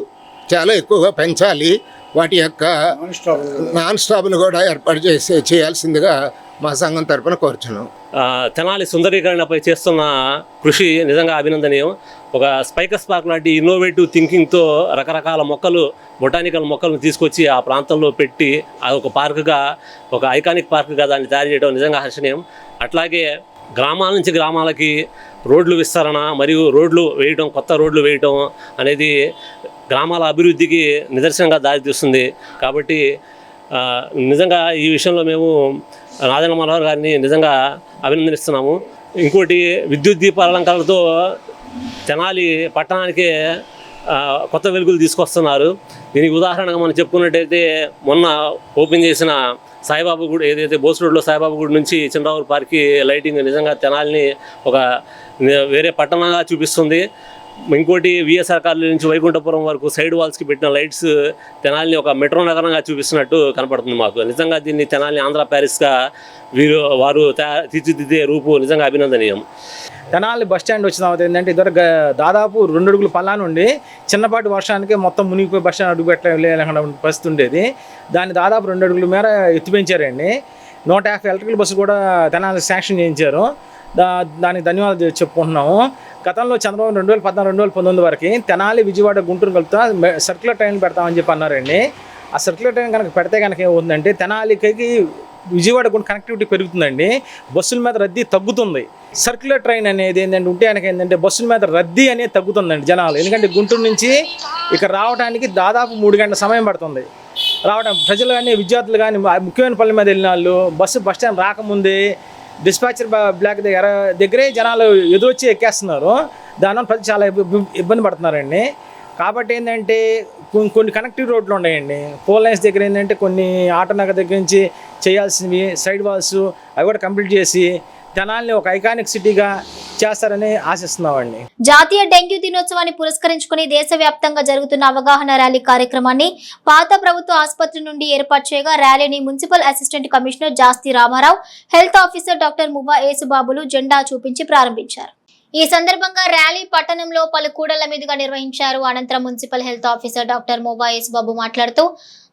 చాలా ఎక్కువగా పెంచాలి. వాటి యొక్క నాన్ స్టాప్ను కూడా ఏర్పాటు చేయాల్సిందిగా మా సంఘం తరపున కోరుచున్నాం. తెనాలి సుందరీకరణపై చేస్తున్న కృషి నిజంగా అభినందనీయం. ఒక స్పైకర్స్ పార్క్ లాంటి ఇన్నోవేటివ్ థింకింగ్తో రకరకాల మొక్కలు, బొటానికల్ మొక్కలను తీసుకొచ్చి ఆ ప్రాంతంలో పెట్టి ఒక పార్కుగా, ఒక ఐకానిక్ పార్కుగా దాన్ని తయారు చేయడం నిజంగా హర్షణీయం. అట్లాగే గ్రామాల నుంచి గ్రామాలకి రోడ్లు విస్తరణ మరియు రోడ్లు వేయడం, కొత్త రోడ్లు వేయడం అనేది గ్రామాల అభివృద్ధికి నిదర్శనంగా దారితీస్తుంది. కాబట్టి నిజంగా ఈ విషయంలో మేము నాదెండ్ల మనోహర్ గారిని నిజంగా అభినందిస్తున్నాము. ఇంకోటి, విద్యుత్ దీపాలంకరణతో తెనాలి పట్టణానికి కొత్త వెలుగులు తీసుకొస్తున్నారు. దీనికి ఉదాహరణగా మనం చెప్పుకున్నట్టయితే మొన్న ఓపెన్ చేసిన సాయిబాబా గుడి, ఏదైతే బోస్ రోడ్లో సాయిబాబా గుడి నుంచి చంద్రావూరు పార్క్కి లైటింగ్ నిజంగా తెనాలిని ఒక వేరే పట్టణంగా చూపిస్తుంది. ఇంకోటి, విఎస్ఆర్ కాలనీ నుంచి వైకుంఠపురం వరకు సైడ్ వాల్స్కి పెట్టిన లైట్స్ తెనాలిని ఒక మెట్రో నగరంగా చూపిస్తున్నట్టు కనపడుతుంది మాకు. నిజంగా దీన్ని తెనాలిని ఆంధ్ర ప్యారిస్గా వారు తీర్చిదిద్దే రూపు నిజంగా అభినందనీయం. తెనాలి బస్ స్టాండ్ వచ్చిన తర్వాత ఏంటంటే, ఇద్దరు దాదాపు 2 అడుగుల పల్లా నుండి చిన్నపాటి వర్షానికి మొత్తం మునిగిపోయి బస్ స్టాండ్ అడుగు పెట్టలేకుండా పరిస్థితి ఉండేది. దాన్ని దాదాపు 2 అడుగుల మేర ఎత్తి పెంచారండి. 150 ఎలక్ట్రికల్ బస్సు కూడా తెనాలి శాంక్షన్ చేయించారు. దానికి ధన్యవాదాలు చెప్పుకుంటున్నాము. గతంలో చంద్రబాబు 2014-2019 వరకు తెనాలి, విజయవాడ, గుంటూరు కలుపుతా సర్క్యులర్ ట్రైన్లు పెడతామని చెప్పి అన్నారండి. ఆ సర్క్యులర్ ట్రైన్ కనుక పెడితే కనుక ఏమవుతుందంటే, తెనాలికి విజయవాడ కనెక్టివిటీ పెరుగుతుందండి, బస్సుల మీద రద్దీ తగ్గుతుంది. సర్క్యులర్ ట్రైన్ అనేది ఏంటంటే ఉంటే కనుక ఏంటంటే బస్సుల మీద రద్దీ అనేది తగ్గుతుందండి జనాలు. ఎందుకంటే గుంటూరు నుంచి ఇక్కడ రావడానికి దాదాపు 3 గంటల సమయం పడుతుంది రావడం. ప్రజలు కానీ, విద్యార్థులు కానీ, ముఖ్యమైన పనుల మీద వెళ్ళిన వాళ్ళు బస్ స్టాండ్ రాకముందే డిస్పాచర్ బ్లాక్ దగ్గరే జనాలు ఎదురొచ్చి ఎక్కేస్తున్నారు. దానివల్ల ప్రజలు చాలా ఇబ్బంది పడుతున్నారండి. కాబట్టి ఏంటంటే కొన్ని కనెక్టివ్ రోడ్లు ఉన్నాయండి. 4 లైన్స్ దగ్గర ఏంటంటే కొన్ని ఆటోనగర్ దగ్గర నుంచి చేయాల్సినవి సైడ్ వాల్స్ అవి కూడా కంప్లీట్ చేసి తెనాలిని ఒక ఐకానిక్ సిటీగా చేస్తారని ఆశిస్తున్నామండి. జాతీయ డెంగ్యూ దినోత్సవాన్ని పురస్కరించుకుని దేశవ్యాప్తంగా జరుగుతున్న అవగాహన ర్యాలీ కార్యక్రమాన్ని పాత ప్రభుత్వ ఆసుపత్రి నుండి ఏర్పాటు చేయగా, ర్యాలీని మున్సిపల్ అసిస్టెంట్ కమిషనర్ జాస్తి రామారావు, హెల్త్ ఆఫీసర్ డాక్టర్ మువ్వా యేసుబాబులు జెండా చూపించి ప్రారంభించారు. ఈ సందర్భంగా ర్యాలీ పట్టణంలో పలు కూడళ్ల మీదుగా నిర్వహించారు. అనంతరం మున్సిపల్ హెల్త్ ఆఫీసర్ డాక్టర్ మువ్వా యేసుబాబు మాట్లాడుతూ,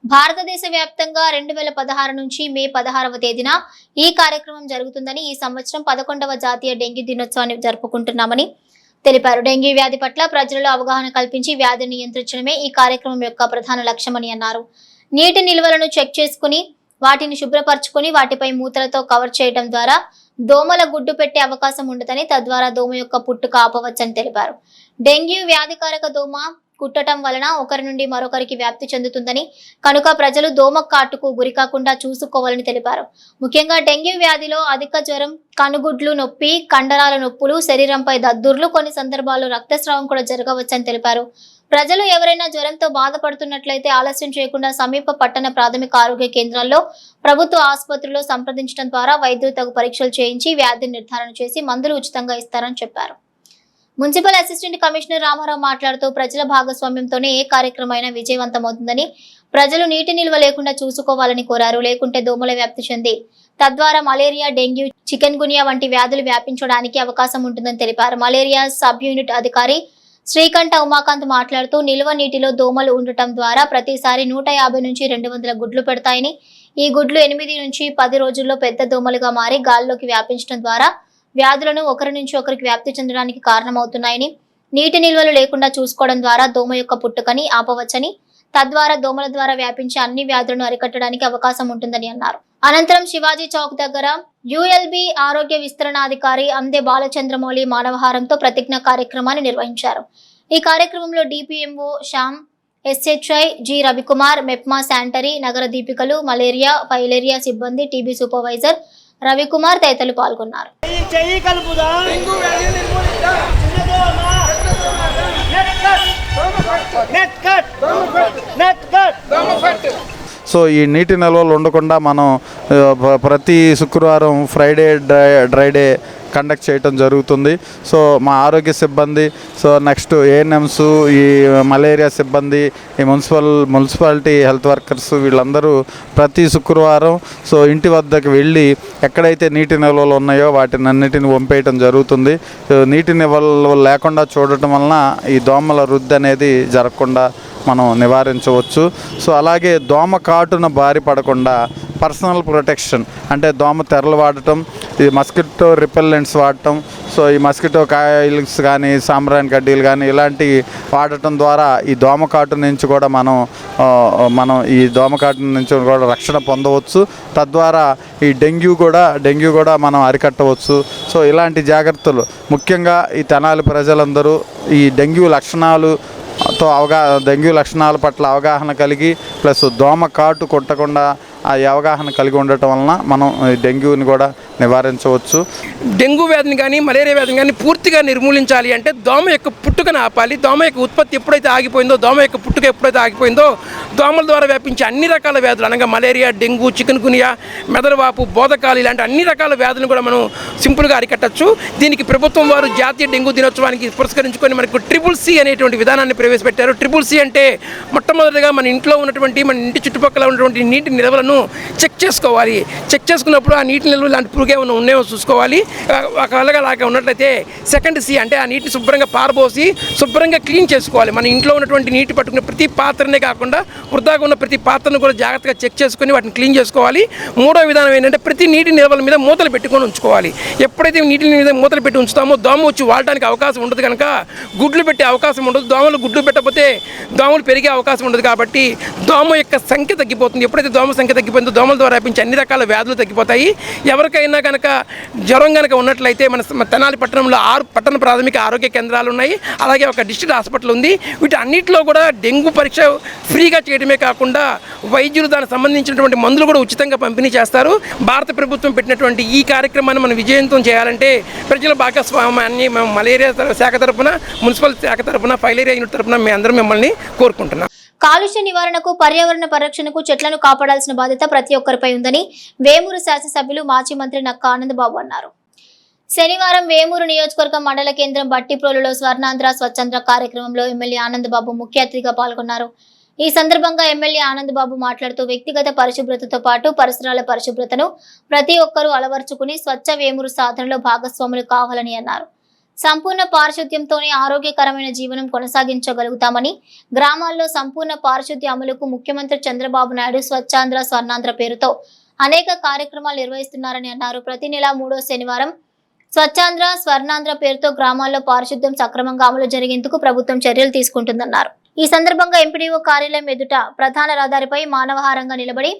భారతదేశ వ్యాప్తంగా 2016 నుంచి మే 16వ తేదీన ఈ కార్యక్రమం జరుగుతుందని, ఈ సంవత్సరం 11వ జాతీయ డెంగ్యూ దినోత్సవాన్ని జరుపుకుంటున్నామని తెలిపారు. డెంగ్యూ వ్యాధి పట్ల ప్రజలలో అవగాహన కల్పించి వ్యాధిని నియంత్రించడమే ఈ కార్యక్రమం యొక్క ప్రధాన లక్ష్యమని అన్నారు. నీటి నిల్వలను చెక్ చేసుకుని వాటిని శుభ్రపరచుకుని వాటిపై మూతలతో కవర్ చేయడం ద్వారా దోమల గుడ్డు పెట్టే అవకాశం ఉండదని, తద్వారా దోమ యొక్క పుట్టుక ఆపవచ్చని తెలిపారు. డెంగ్యూ వ్యాధికారక దోమ కుట్టడం వలన ఒకరి నుండి మరొకరికి వ్యాప్తి చెందుతుందని, కనుక ప్రజలు దోమ కాటుకు గురికాకుండా చూసుకోవాలని తెలిపారు. ముఖ్యంగా డెంగ్యూ వ్యాధిలో అధిక జ్వరం, కనుగుడ్లు నొప్పి, కండరాల నొప్పులు, శరీరంపై దద్దుర్లు, కొన్ని సందర్భాల్లో రక్తస్రావం కూడా జరగవచ్చని తెలిపారు. ప్రజలు ఎవరైనా జ్వరంతో బాధపడుతున్నట్లయితే ఆలస్యం చేయకుండా సమీప పట్టణ ప్రాథమిక ఆరోగ్య కేంద్రాల్లో, ప్రభుత్వ ఆసుపత్రుల్లో సంప్రదించడం ద్వారా వైద్యులు తగు పరీక్షలు చేయించి వ్యాధిని నిర్ధారణ చేసి మందులు ఉచితంగా ఇస్తారని చెప్పారు. మున్సిపల్ అసిస్టెంట్ కమిషనర్ రామారావు మాట్లాడుతూ, ప్రజల భాగస్వామ్యంతోనే ఏ కార్యక్రమమైనా విజయవంతమవుతుందని, ప్రజలు నీటి నిల్వ లేకుండా చూసుకోవాలని కోరారు. లేకుంటే దోమల వ్యాప్తి చెంది తద్వారా మలేరియా, డెంగ్యూ, చికెన్ గునియా వంటి వ్యాధులు వ్యాపించడానికి అవకాశం ఉంటుందని తెలిపారు. మలేరియా సబ్ యూనిట్ అధికారి శ్రీకంఠ ఉమాకాంత్ మాట్లాడుతూ, నిల్వ నీటిలో దోమలు ఉండటం ద్వారా ప్రతిసారి 150 నుంచి 200 గుడ్లు పెడతాయని, ఈ గుడ్లు 8 నుంచి 10 రోజుల్లో పెద్ద దోమలుగా మారి గాల్లోకి వ్యాపించడం ద్వారా వ్యాధులను ఒకరి నుంచి ఒకరికి వ్యాప్తి చెందడానికి కారణమవుతున్నాయని, నీటి నిల్వలు లేకుండా చూసుకోవడం ద్వారా దోమ యొక్క పుట్టుకని ఆపవచ్చని, తద్వారా దోమల ద్వారా వ్యాపించే అన్ని వ్యాధులను అరికట్టడానికి అవకాశం ఉంటుందని అన్నారు. అనంతరం శివాజీ చౌక్ దగ్గర యుఎల్బి ఆరోగ్య విస్తరణాధికారి అందే బాలచంద్రమౌళి మానవహారంతో ప్రతిజ్ఞ కార్యక్రమాన్ని నిర్వహించారు. ఈ కార్యక్రమంలో DPMO Shyam, SHI G Ravikumar, MEPMA sanitary, నగర దీపికలు, మలేరియా, ఫైలేరియా సిబ్బంది, టీబీ సూపర్వైజర్, రవికుమార్ తదితరులు పాల్గొన్నారు. సో ఈ నీటి నిల్వలు ఉండకుండా మనం ప్రతి శుక్రవారం ఫ్రైడే డ్రై డే కండక్ట్ చేయటం జరుగుతుంది. సో మా ఆరోగ్య సిబ్బంది, సో నెక్స్ట్ ఏఎన్ఎంస్, ఈ మలేరియా సిబ్బంది, ఈ మున్సిపాలిటీ హెల్త్ వర్కర్స్ వీళ్ళందరూ ప్రతి శుక్రవారం సో ఇంటి వద్దకు వెళ్ళి ఎక్కడైతే నీటి నిల్వలు ఉన్నాయో వాటిని అన్నిటిని వంపేయటం జరుగుతుంది. నీటి నిల్వలు లేకుండా చూడటం వలన ఈ దోమల వృద్ధి అనేది జరగకుండా మనం నివారించవచ్చు. సో అలాగే దోమ కాటున బారి పడకుండా పర్సనల్ ప్రొటెక్షన్ అంటే దోమ తెరలు వాడటం, ఈ మస్కిటో రిపెల్లెంట్స్ వాడటం, సో ఈ మస్కిటో కాయిల్స్ కానీ సాంబ్రాన్ కడ్డీలు కానీ ఇలాంటివి వాడటం ద్వారా ఈ దోమకాటు నుంచి కూడా మనం ఈ దోమకాటు నుంచి కూడా రక్షణ పొందవచ్చు. తద్వారా ఈ డెంగ్యూ కూడా మనం అరికట్టవచ్చు. సో ఇలాంటి జాగ్రత్తలు ముఖ్యంగా ఈ తెనాలి ప్రజలందరూ ఈ డెంగ్యూ లక్షణాల పట్ల అవగాహన కలిగి ప్లస్ దోమ కాటు కొట్టకుండా ఆ అవగాహన కలిగి ఉండటం వలన మనం డెంగ్యూని కూడా నివారించవచ్చు. డెంగ్యూ వ్యాధిని కానీ మలేరియా వ్యాధిని కానీ పూర్తిగా నిర్మూలించాలి అంటే దోమ యొక్క పుట్టుకను ఆపాలి. దోమ యొక్క ఉత్పత్తి ఎప్పుడైతే ఆగిపోయిందో, దోమ యొక్క పుట్టుక ఎప్పుడైతే ఆగిపోయిందో దోమల ద్వారా వ్యాపించే అన్ని రకాల వ్యాధులు అనగా మలేరియా, డెంగ్యూ, చికెన్ గునియా, మెదడువాపు, బోధకాలు ఇలాంటి అన్ని రకాల వ్యాధులను కూడా మనం సింపుల్గా అరికట్టచ్చు. దీనికి ప్రభుత్వం వారు జాతీయ డెంగ్యూ దినోత్సవానికి పురస్కరించుకొని మనకు CCC అనేటువంటి విధానాన్ని ప్రవేశపెట్టారు. CCC అంటే మొట్టమొదటిగా మన ఇంట్లో ఉన్నటువంటి, మన ఇంటి చుట్టుపక్కల ఉన్నటువంటి నీటి నిల్వలను చెక్ చేసుకోవాలి. చెక్ చేసుకున్నప్పుడు ఆ నీటి నిల్వలు లాంటి పురుగు ఏమైనా ఉన్నాయో చూసుకోవాలి. ఒకవేళ అలాగా ఉన్నట్లయితే సెకండ్ C అంటే ఆ నీటిని శుభ్రంగా పారబోసి శుభ్రంగా క్లీన్ చేసుకోవాలి. మన ఇంట్లో ఉన్నటువంటి నీటి పట్టుకునే ప్రతి పాత్రనే కాకుండా వృధాగా ఉన్న ప్రతి పాత్రను కూడా జాగ్రత్తగా చెక్ చేసుకొని వాటిని క్లీన్ చేసుకోవాలి. మూడో విధానం ఏంటంటే ప్రతి నీటి నిల్వల మీద మూతలు పెట్టుకొని ఉంచుకోవాలి. ఎప్పుడైతే నీటి మీద మూతలు పెట్టి ఉంచుతామో దోమ వచ్చి వాడడానికి అవకాశం ఉండదు, కనుక గుడ్లు పెట్టే అవకాశం ఉండదు. దోమలు గుడ్లు పెట్టకపోతే దోమలు పెరిగే అవకాశం ఉండదు. కాబట్టి దోమ యొక్క సంఖ్య తగ్గిపోతుంది. ఎప్పుడైతే దోమ సంఖ్య తగ్గిపోయిందో దోమల ద్వారా వ్యాపించే అన్ని రకాల వ్యాధులు తగ్గిపోతాయి. ఎవరికైనా కనుక జ్వరం కనుక ఉన్నట్లయితే మన తెనాలి పట్టణంలో 6 పట్టణ ప్రాథమిక ఆరోగ్య కేంద్రాలు ఉన్నాయి. అలాగే ఒక డిస్ట్రిక్ట్ హాస్పిటల్ ఉంది. వీటి అన్నింటిలో కూడా డెంగ్యూ పరీక్ష ఫ్రీగా చేయడమే కాకుండా వైద్యులు దానికి సంబంధించినటువంటి మందులు కూడా ఉచితంగా పంపిణీ చేస్తారు. భారత ప్రభుత్వం పెట్టినటువంటి ఈ కార్యక్రమాన్ని మనం విజయవంతం చేయాలంటే ప్రజల భాగస్వామ్యాన్ని మేము మలేరియా శాఖ తరఫున, మున్సిపల్ శాఖ తరఫున, ఫైలేరియా యూనిట్ తరఫున మేము అందరం మిమ్మల్ని కోరుకుంటున్నాం. కాలుష్య నివారణకు, పర్యావరణ పరిరక్షణకు చెట్లను కాపాడాల్సిన బాధ్యత ప్రతి ఒక్కరిపై ఉందని వేమూరు శాసనసభ్యులు మాజీ మంత్రి నక్కా ఆనందబాబు అన్నారు. శనివారం వేమూరు నియోజకవర్గం మండల కేంద్రం బట్టిప్రోలులో స్వర్ణాంధ్ర స్వచ్ఛంద్ర కార్యక్రమంలో ఎమ్మెల్యే ఆనందబాబు ముఖ్య అతిథిగా పాల్గొన్నారు. ఈ సందర్భంగా ఎమ్మెల్యే ఆనందబాబు మాట్లాడుతూ వ్యక్తిగత పరిశుభ్రతతో పాటు పరిసరాల పరిశుభ్రతను ప్రతి ఒక్కరూ అలవర్చుకుని స్వచ్ఛ వేమూరు సాధనలో భాగస్వాములు కావాలని అన్నారు. సంపూర్ణ పారిశుద్ధ్యంతోనే ఆరోగ్యకరమైన జీవనం కొనసాగించగలుగుతామని, గ్రామాల్లో సంపూర్ణ పారిశుద్ధ్య అమలుకు ముఖ్యమంత్రి చంద్రబాబు నాయుడు స్వచ్ఛాంధ్ర స్వర్ణాంధ్ర పేరుతో అనేక కార్యక్రమాలు నిర్వహిస్తున్నారని అన్నారు. ప్రతి నెల 3వ శనివారం స్వచ్ఛాంధ్ర స్వర్ణాంధ్ర పేరుతో గ్రామాల్లో పారిశుద్ధ్యం సక్రమంగా అమలు జరిగేందుకు ప్రభుత్వం చర్యలు తీసుకుంటుందన్నారు. ఈ సందర్భంగా ఎంపీడీఓ కార్యాలయం ఎదుట ప్రధాన రహదారిపై మానవహారంగా నిలబడి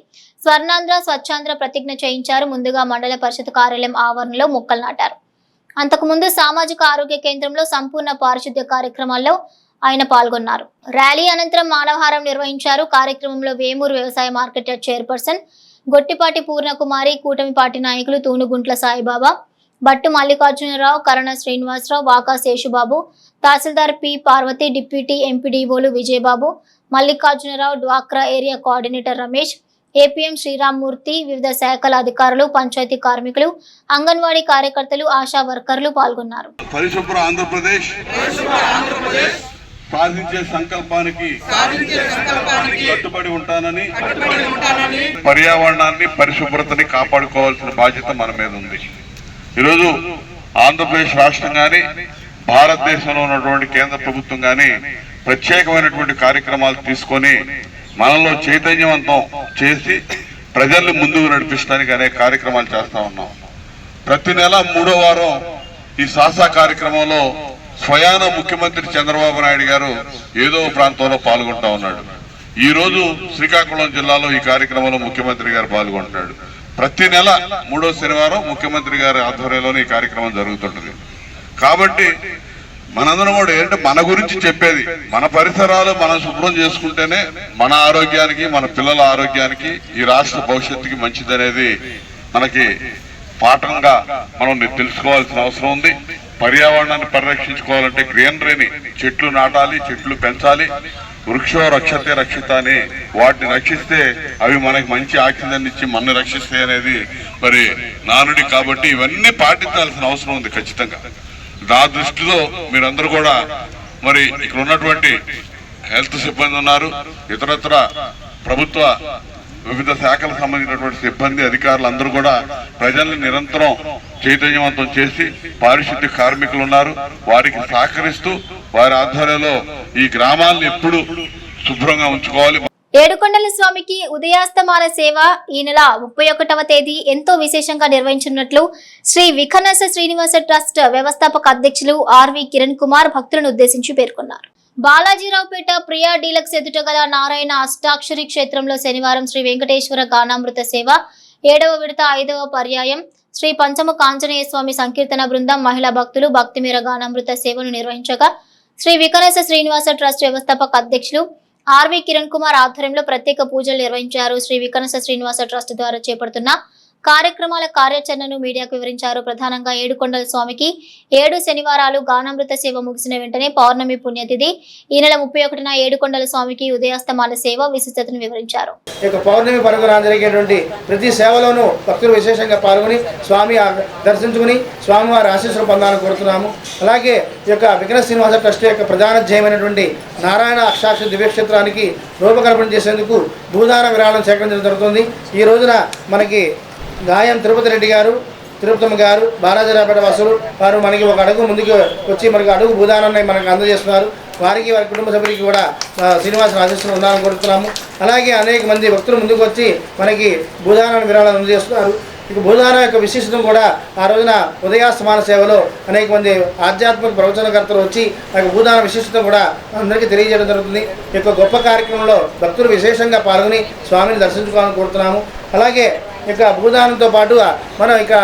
స్వర్ణాంధ్ర స్వచ్ఛాంధ్ర ప్రతిజ్ఞ చేయించారు. ముందుగా మండల పరిషత్ కార్యాలయం ఆవరణలో మొక్కలు నాటారు. అంతకుముందు సామాజిక ఆరోగ్య కేంద్రంలో సంపూర్ణ పారిశుద్ధ్య కార్యక్రమాల్లో ఆయన పాల్గొన్నారు. ర్యాలీ అనంతరం మానవహారం నిర్వహించారు. కార్యక్రమంలో వేమూరు వ్యవసాయ మార్కెట్ చైర్పర్సన్ గొట్టిపాటి పూర్ణకుమారి, కూటమి పార్టీ నాయకులు తూనుగుంట్ల సాయిబాబా, బట్టు మల్లికార్జునరావు, కరణ శ్రీనివాసరావు, వాకా శేషుబాబు, తహసీల్దార్ పి పార్వతి, డిప్యూటీ ఎంపీడీఓలు విజయబాబు, మల్లికార్జునరావు, డ్వాక్రా area coordinator Ramesh, APM Sriramamurthy, వివిధ శాఖల అధికారులు, పంచాయతీ కార్మికులు, అంగన్వాడీ కార్యకర్తలు, ఆశా వర్కర్లు పాల్గొన్నారు. పరిశుభ్ర ఆంధ్రప్రదేశ్ సాధించే సంకల్పానికి కట్టుబడి ఉంటానని, పర్యావరణాన్ని, పరిశుభ్రతని కాపాడుకోవాల్సిన బాధ్యత మన మీద ఉంది. ఈరోజు ఆంధ్రప్రదేశ్ రాష్ట్రం కానీ, భారతదేశంలో ఉన్నటువంటి కేంద్ర ప్రభుత్వం కానీ ప్రత్యేకమైనటువంటి కార్యక్రమాలు తీసుకొని మనలో చైతన్యవంతం చేసి ప్రజల్ని ముందుకు నడిపించడానికి అనేక కార్యక్రమాలు చేస్తూ ఉన్నాం. ప్రతి నెల 3వ వారం ఈ సాసా కార్యక్రమంలో స్వయాన ముఖ్యమంత్రి చంద్రబాబు నాయుడు గారు ఏదో ప్రాంతంలో పాల్గొంటా ఉన్నాడు. ఈ రోజు శ్రీకాకుళం జిల్లాలో ఈ కార్యక్రమంలో ముఖ్యమంత్రి గారు పాల్గొంటున్నాడు. ప్రతి నెల 3వ శనివారం ముఖ్యమంత్రి గారి ఆధ్వర్యంలోనే ఈ కార్యక్రమం జరుగుతుంటుంది. కాబట్టి మనందరం కూడా ఏంటంటే మన గురించి చెప్పేది, మన పరిసరాలు మనం శుభ్రం చేసుకుంటేనే మన ఆరోగ్యానికి, మన పిల్లల ఆరోగ్యానికి, ఈ రాష్ట్ర భవిష్యత్తుకి మంచిదనేది మనకి పాఠంగా మనం తెలుసుకోవాల్సిన అవసరం ఉంది. పర్యావరణాన్ని పరిరక్షించుకోవాలంటే గ్రీనరీని, చెట్లు నాటాలి, చెట్లు పెంచాలి. వృక్షో రక్షతే రక్షిత అని, వాటిని రక్షిస్తే అవి మనకి మంచి ఆక్సిజన్ ఇచ్చి మనని రక్షిస్తాయి అనేది మరి నానుడి. కాబట్టి ఇవన్నీ పాటించాల్సిన అవసరం ఉంది ఖచ్చితంగా. నా దృష్టిలో మీరందరూ కూడా మరి ఇక్కడ ఉన్నటువంటి హెల్త్ సిబ్బంది ఉన్నారు, ఇతరత్ర ప్రభుత్వ వివిధ శాఖలకు సంబంధించినటువంటి సిబ్బంది, అధికారులు అందరూ కూడా ప్రజల్ని నిరంతరం చైతన్యవంతం చేసి, పారిశుద్ధ్య కార్మికులు ఉన్నారు, వారికి సహకరిస్తూ వారి ఆధ్వర్యంలో ఈ గ్రామాలను ఎప్పుడు శుభ్రంగా ఉంచుకోవాలి. ఏడుకొండల స్వామికి ఉదయాస్తమాన సేవ ఈ నెల 31వ తేదీ ఎంతో విశేషంగా నిర్వహించనున్నట్లు శ్రీ వికనస శ్రీనివాస ట్రస్ట్ వ్యవస్థాపక అధ్యక్షులు ఆర్వి కిరణ్ కుమార్ భక్తులను ఉద్దేశించి పేర్కొన్నారు. బాలాజీరావుపేట ప్రియా డీలక్స్ ఎదుట గల నారాయణ అష్టాక్షరి క్షేత్రంలో శనివారం శ్రీ వెంకటేశ్వర గానామృత సేవ 7వ విడత 5వ పర్యాయం శ్రీ పంచముఖ ఆంజనేయ స్వామి సంకీర్తన బృందం మహిళా భక్తులు భక్తిమీర గానామృత సేవను నిర్వహించగా శ్రీ వికనస శ్రీనివాస ట్రస్ట్ వ్యవస్థాపక అధ్యక్షులు ఆర్వి కిరణ్ కుమార్ ఆధ్వర్యంలో ప్రత్యేక పూజలు నిర్వహించారు. శ్రీ వికనస శ్రీనివాస ట్రస్ట్ ద్వారా చేపడుతున్న కార్యక్రమాల కార్యాచరణను మీడియాకు వివరించారు. ప్రధానంగా ఏడుకొండల స్వామికి 7 శనివారాలు గానామృత సేవ ముగిసిన వెంటనే పౌర్ణమి పుణ్యతిథి ఈ నెల 31న ఏడుకొండల స్వామికి ఉదయాస్తమాన సేవ విశిష్టతను వివరించారు. పౌర్ణమి పరుగున జరిగేటువంటి ప్రతి సేవలోనూ భక్తులు విశేషంగా పాల్గొని స్వామి దర్శించుకుని స్వామివారి ఆశీస్సులు పొందాలని కోరుతున్నాము. అలాగే ఈ యొక్క వికనస శ్రీనివాస ట్రస్ట్ యొక్క ప్రధాన ధ్యేయమైనటువంటి నారాయణ అష్టాక్షరి దివ్యక్షేత్రానికి రూపకల్పన చేసేందుకు భూదాన విరాళం సేకరించడం జరుగుతుంది. ఈ రోజున మనకి గాయం తిరుపతి రెడ్డి గారు, తిరుపతమ్మ గారు, బాలాజీరావుపేట వాసులు వారు మనకి ఒక అడుగు ముందుకు వచ్చి మనకి అడుగు భూదానాన్ని మనకు అందజేస్తున్నారు. వారికి వారి కుటుంబ సభ్యులకి కూడా శ్రీనివాస ఆశీస్సులు ఉండాలని కోరుతున్నాము. అలాగే అనేక మంది భక్తులు ముందుకు వచ్చి మనకి భూదానాన్ని విరాళాలు అందజేస్తున్నారు. ఇక భూదానం యొక్క విశిష్టం కూడా ఆ రోజున ఉదయాస్తమాన సేవలో అనేక మంది ఆధ్యాత్మిక ప్రవచనకర్తలు వచ్చి ఆ యొక్క భూదాన విశిష్టత కూడా అందరికీ తెలియజేయడం జరుగుతుంది. ఈ యొక్క గొప్ప కార్యక్రమంలో భక్తులు విశేషంగా పాల్గొని స్వామిని దర్శించుకోవాలని కోరుతున్నాము. అలాగే ఇక భూదానంతో పాటు మనం ఇక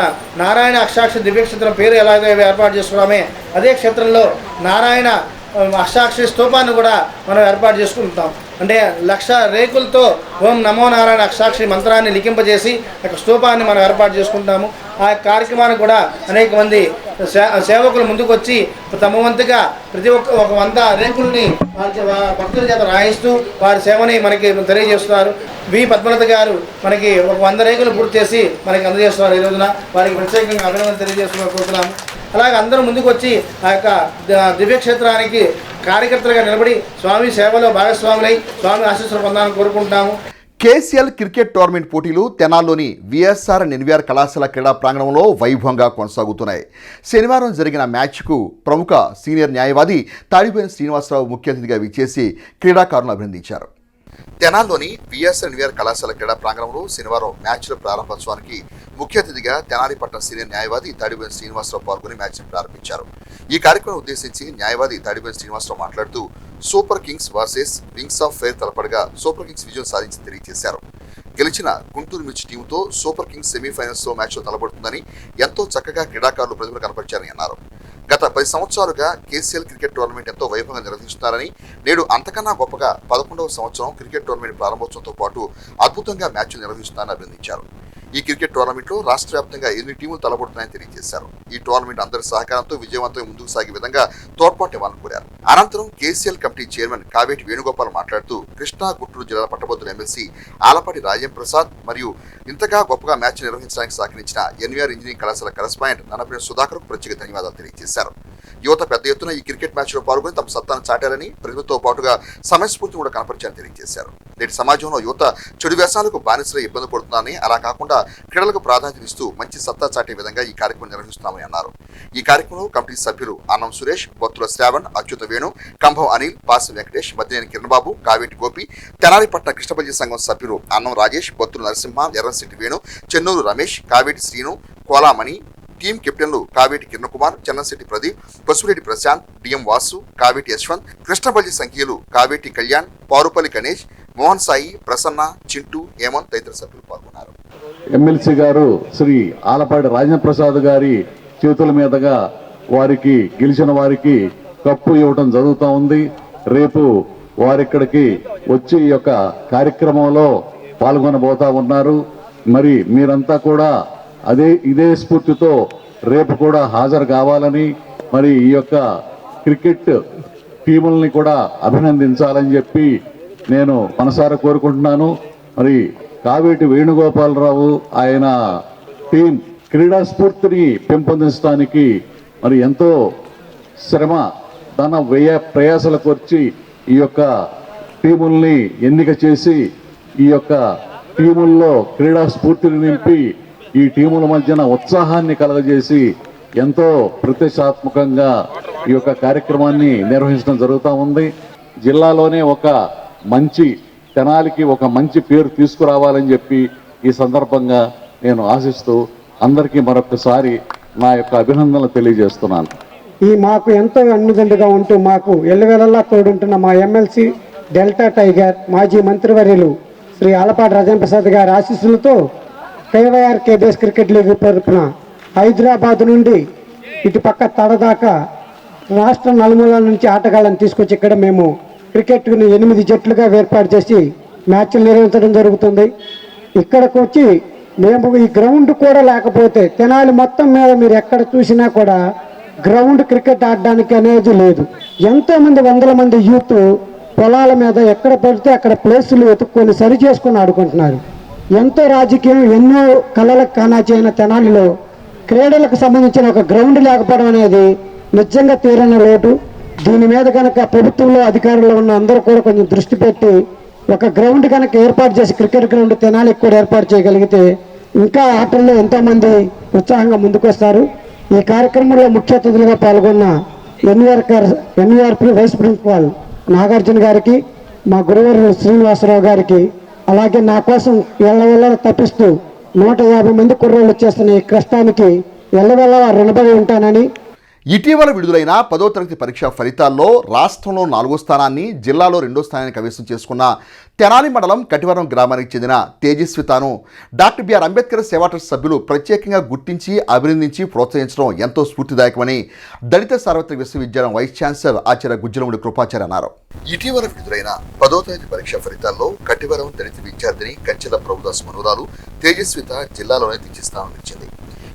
నారాయణ అష్టాక్షరి దివ్యక్షేత్రం పేరు ఎలాగో ఏర్పాటు చేసుకున్నామే అదే క్షేత్రంలో నారాయణ అష్టాక్షరి స్తూపాన్ని కూడా మనం ఏర్పాటు చేసుకుంటాం. అంటే 1,00,000 రేకులతో ఓం నమో నారాయణ అష్టాక్షరి మంత్రాన్ని లిఖింపజేసి ఒక స్తూపాన్ని మనం ఏర్పాటు చేసుకుంటాము. ఆ కార్యక్రమానికి కూడా అనేక మంది సేవకులు ముందుకు వచ్చి తమ వంతుగా ప్రతి ఒక్క 100 రేకుల్ని భక్తుల చేత రాయిస్తూ వారి సేవని మనకి తెలియజేస్తున్నారు. వి పద్మలత గారు మనకి 100 రేకులు పూర్తి చేసి మనకి అందజేస్తున్నారు. ఈ రోజున వారికి ప్రత్యేకంగా అభినందన తెలియజేసుకోవాలనుకుంటున్నాము. అలాగే అందరూ ముందుకు వచ్చి ఆ యొక్క దివ్యక్షేత్రానికి కార్యకర్తలుగా నిలబడి స్వామి సేవలో భాగస్వాములై స్వామి ఆశీస్సులు పొందాలని కోరుకుంటున్నాము. కేసీఎల్ క్రికెట్ టోర్నమెంట్ పోటీలు తెనాల్లోని విఎస్ఆర్ ఎన్వీఆర్ కళాశాల క్రీడా ప్రాంగణంలో వైభవంగా కొనసాగుతున్నాయి. శనివారం జరిగిన మ్యాచ్కు ప్రముఖ సీనియర్ న్యాయవాది తాడిపోయిన శ్రీనివాసరావు ముఖ్య అతిథిగా విచ్చేసి క్రీడాకారులను అభినందించారు. తెనాల్లోని విఎస్ఆర్ ఎన్వీఆర్ కళాశాల క్రీడా ప్రాంగణంలో శనివారం మ్యాచ్ల ప్రారంభోత్సవానికి ముఖ్య అతిథిగా తెనాలి పట్టణ సీనియర్ న్యాయవాది తాడిపోయిన శ్రీనివాసరావు పాల్గొని మ్యాచ్ను ప్రారంభించారు. ఈ కార్యక్రమం ఉద్దేశించి న్యాయవాది తాడిపోయిన శ్రీనివాసరావు మాట్లాడుతూ super kings versus wings of fire తలపడగా సూపర్ కింగ్స్ విజయం సాధించి తెలియజేశారు. గెలిచిన గుంటూరు మిర్చి టీంతో సూపర్ కింగ్స్ సెమీఫైనల్స్ లో మ్యాచ్లో తలపడుతుందని ఎంతో చక్కగా క్రీడాకారులు ప్రతిభను కనపరిచారని అన్నారు. గత 10 సంవత్సరాలుగా కేసీఎల్ క్రికెట్ టోర్నమెంట్ ఎంతో వైభవంగా నిర్వహిస్తున్నారని నేడు అంతకన్నా గొప్పగా 11వ సంవత్సరం క్రికెట్ టోర్నమెంట్ ప్రారంభోత్సవంతో పాటు అద్భుతంగా మ్యాచ్లు నిర్వహిస్తున్నారని అభినందించారు. ఈ క్రికెట్ టోర్నమెంట్లో రాష్ట్ర వ్యాప్తంగా 8 టీములు తలపడుతున్నాయని తెలియజేశారు. ఈ టోర్నమెంట్ అందరి సహకారంతో విజయవంతంగా ముందుకు సాగే విధంగా తోడ్పాటు ఇవ్వాలని కోరారు. అనంతరం KCL committee chairman Kaveti Venugopal మాట్లాడుతూ కృష్ణా గుంటూరు జిల్లాల పట్టభద్రుల ఎమ్మెల్సీ ఆలపాటి రాజేం ప్రసాద్ మరియు ఇంతగా గొప్పగా మ్యాచ్ నిర్వహించడానికి సహకరించిన ఎన్వీఆర్ ఇంజనీరింగ్ కళాశాల కరెస్పాండెంట్ నన్నపేట సుధాకర్కు ప్రత్యేక ధన్యవాదాలు తెలియజేశారు. యువత పెద్ద ఎత్తున ఈ క్రికెట్ మ్యాచ్లో పాల్గొని తమ సత్తాను చాటారని ప్రతిభతో పాటుగా సమయస్ఫూర్తిని కూడా కనపరిచారని తెలియజేశారు. నేటి సమాజంలో యువత చెడు వ్యసనాలకు బానిసలై ఇబ్బంది పడుతున్నారని, అలా కాకుండా క్రీడలకు ప్రాధాన్యత ఇస్తూ మంచి సత్తా చాటే విధంగా ఈ కార్యక్రమం నిర్వహిస్తున్నామని అన్నారు. ఈ కార్యక్రమంలో కమిటీ సభ్యులు అన్నం సురేష్, బొత్తుల శ్రావణ్, అచ్యుత వేణు, కంభం అనిల్, పాసి వెంకటేష్, మద్దినేని కిరణబాబు, కావేటి గోపి, తెనాలిపట్న కృష్ణపల్లి సంఘం సభ్యులు అన్నం రాజేష్, బొత్తుల నరసింహ, ఎర్రశెట్టి వేణు, చెన్నూరు రమేష్, కావేటి శ్రీను, కోలామణి, టీం కెప్టెన్లు కావేటి కిరణ్ కుమార్, చెన్నశెట్టి ప్రదీప్, పసుపురెడ్డి ప్రశాంత్, డిఎం వాసు, కావేటి యశ్వంత్, కృష్ణపల్లి సంఖ్యలు కావేటి కళ్యాణ్, పారుపల్లి గణేష్, మోహన్ సాయి, ప్రసన్న, చింటూ, హేమంత్ తదితర సభ్యులు పాల్గొన్నారు. ఎమ్మెల్సీ గారు శ్రీ ఆలపాటి రాజేంద్ర ప్రసాద్ గారి చేతుల మీదుగా వారికి గెలిచిన వారికి కప్పు ఇవ్వడం జరుగుతూ ఉంది. రేపు వారిక్కడికి వచ్చి ఈ యొక్క కార్యక్రమంలో పాల్గొనబోతా ఉన్నారు. మరి మీరంతా కూడా ఇదే స్ఫూర్తితో రేపు కూడా హాజరు కావాలని, మరి ఈ యొక్క క్రికెట్ టీముల్ని కూడా అభినందించాలని చెప్పి నేను మనసారా కోరుకుంటున్నాను. మరి కావేటి వేణుగోపాలరావు ఆయన టీం క్రీడా స్ఫూర్తిని పెంపొందించడానికి మరి ఎంతో శ్రమ, ధన వ్యయ ప్రయాసాలకు వచ్చి ఈ యొక్క టీముల్ని ఎన్నిక చేసి ఈ యొక్క టీముల్లో క్రీడా స్ఫూర్తిని నింపి ఈ టీముల మధ్యన ఉత్సాహాన్ని కలగజేసి ఎంతో ప్రతిష్టాత్మకంగా ఈ యొక్క కార్యక్రమాన్ని నిర్వహించడం జరుగుతూ ఉంది. జిల్లాలోనే ఒక మంచి తెనాలికి ఒక మంచి పేరు తీసుకురావాలని చెప్పి ఈ సందర్భంగా నేను ఆశిస్తూ అందరికీ మరొకసారి నా యొక్క అభినందనలు తెలియజేస్తున్నాను. ఈ మాకు ఎంతో అన్నుదండగా ఉంటూ మాకు ఎల్లవేళలా తోడుంటున్న మా ఎమ్మెల్సీ డెల్టా టైగర్ మాజీ మంత్రివర్యులు శ్రీ ఆలపాటి రాజేంద్ర ప్రసాద్ గారి ఆశీస్సులతో కేవైఆర్ కేబిఎస్ క్రికెట్ లీగ్ తరపున హైదరాబాద్ నుండి ఇటు పక్క తడదాకా రాష్ట్ర నలుమూలల నుంచి ఆటగాళ్ళని తీసుకొచ్చి ఇక్కడ మేము క్రికెట్ని 8 జట్లుగా ఏర్పాటు చేసి మ్యాచ్లు నిర్వహించడం జరుగుతుంది. ఇక్కడికి వచ్చి మేము ఈ గ్రౌండ్ కూడా లేకపోతే తెనాలి మొత్తం మీద మీరు ఎక్కడ చూసినా కూడా గ్రౌండ్ క్రికెట్ ఆడడానికి అనేది లేదు. ఎంతోమంది వందల మంది యూత్ పొలాల మీద ఎక్కడ పడితే అక్కడ ప్లేసులు వెతుక్కొని సరి చేసుకొని ఆడుకుంటున్నారు. ఎంతో రాజకీయం, ఎన్నో కళలకు కానాచి అయిన తెనాలిలో క్రీడలకు సంబంధించిన ఒక గ్రౌండ్ లేకపోవడం అనేది నిజంగా తీరని లోటు. దీని మీద కనుక ప్రభుత్వంలో అధికారులు ఉన్న అందరూ కూడా కొంచెం దృష్టి పెట్టి ఒక గ్రౌండ్ కనుక ఏర్పాటు చేసి క్రికెట్ గ్రౌండ్ తెనాలికి కూడా ఏర్పాటు చేయగలిగితే ఇంకా ఆటల్లో ఎంతోమంది ఉత్సాహంగా ముందుకు వస్తారు. ఈ కార్యక్రమంలో ముఖ్య అతిథులుగా పాల్గొన్న ఎన్వీఆర్పీ వైస్ ప్రిన్సిపాల్ నాగార్జున గారికి, మా గురువారు శ్రీనివాసరావు గారికి, అలాగే నా కోసం ఎల్లవెల్ల తప్పిస్తూ 150 మంది కుర్రోళ్ళు చేస్తున్న ఈ కష్టానికి ఎల్లవెల్ల రుణపడి ఉంటానని. ఇటీవల విడుదలైన 10వ తరగతి పరీక్షా ఫలితాల్లో రాష్ట్రంలో 4వ స్థానాన్ని, జిల్లాలో 2వ స్థానాన్ని కైవసం చేసుకున్న తెనాలి మండలం కటివరం గ్రామానికి చెందిన తేజస్వితను డాక్టర్ బిఆర్ అంబేద్కర్ సేవా ట్రస్ట్ సభ్యులు ప్రత్యేకంగా గుర్తించి అభినందించి ప్రోత్సహించడం ఎంతో స్ఫూర్తిదాయకమని దళిత సార్వత్రిక విశ్వవిద్యాలయం వైస్ ఛాన్సలర్ ఆచార్య గుజ్జలముడి కృపాచార్య అన్నారు. ఇటీవల విడుదలైన 10వ తరగతి పరీక్షా ఫలితాల్లో కటివరం దళిత విద్యార్థిని కంచెల ప్రభుదాస్ మనురాలు తేజస్విత జిల్లాలోనే ద్వితీయ స్థానం నిలిచింది.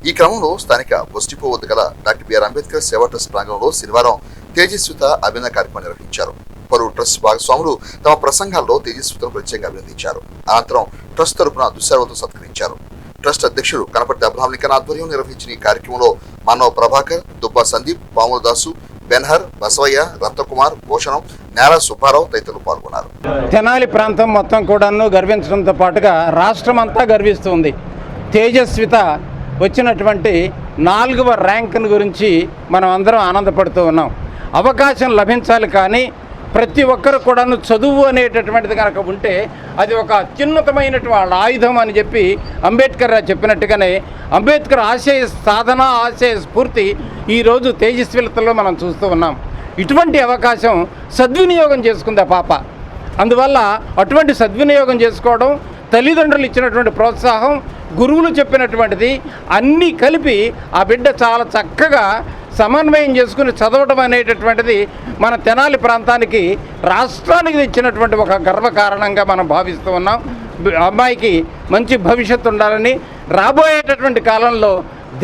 ఈ క్రమంలో స్థానిక బొస్టిపో వద్ద గల డాక్టర్ బిఆర్ అంబేద్కర్ సేవా ట్రస్ట్ ప్రాంగణంలో శనివారం తేజస్విత అభినందన కార్యక్రమం నిర్వహించారు. పలువురు ట్రస్ట్ భాగస్వాములు తమ ప్రసంగాల్లో తేజస్వితను ప్రత్యేకంగా అభినందించారు. అనంతరం ట్రస్ట్ తరపున దుశ్శాలతో సత్కరించారు. ట్రస్ట్ అధ్యక్షుడు కనపర్తి అబ్రహాం లింకన్ ఆధ్వర్యం నిర్వహించిన ఈ కార్యక్రమంలో మానవ ప్రభాకర్, దుబ్బా సందీప్, పాముల దాసు, బెన్హర్, బసవయ్య, రత్నకుమార్, భూషణం, నేల సుబ్బారావు తదితరులు పాల్గొన్నారు. తెనాలి ప్రాంతం మొత్తం కూడాను గర్వించడంతో పాటుగా రాష్ట్రం అంతా గర్విస్తుంది. తేజస్విత వచ్చినటువంటి 4వ ర్యాంకును గురించి మనం అందరం ఆనందపడుతూ ఉన్నాం. అవకాశం లభించాలి, కానీ ప్రతి ఒక్కరు కూడాను చదువు అనేటటువంటిది కనుక ఉంటే అది ఒక అత్యున్నతమైనటువంటి ఆయుధం అని చెప్పి అంబేద్కర్ చెప్పినట్టుగానే అంబేద్కర్ ఆశయ సాధన, ఆశయ స్ఫూర్తి ఈరోజు తేజస్వితలో మనం చూస్తూ ఉన్నాం. ఇటువంటి అవకాశం సద్వినియోగం చేసుకుంది ఆ పాప. అందువల్ల అటువంటి సద్వినియోగం చేసుకోవడం, తల్లిదండ్రులు ఇచ్చినటువంటి ప్రోత్సాహం, గురువులు చెప్పినటువంటిది అన్నీ కలిపి ఆ బిడ్డ చాలా చక్కగా సమన్వయం చేసుకుని చదవడం అనేటటువంటిది మన తెనాలి ప్రాంతానికి, రాష్ట్రానికి ఇచ్చినటువంటి ఒక గర్వకారణంగా మనం భావిస్తూ ఉన్నాం. అమ్మాయికి మంచి భవిష్యత్తు ఉండాలని, రాబోయేటటువంటి కాలంలో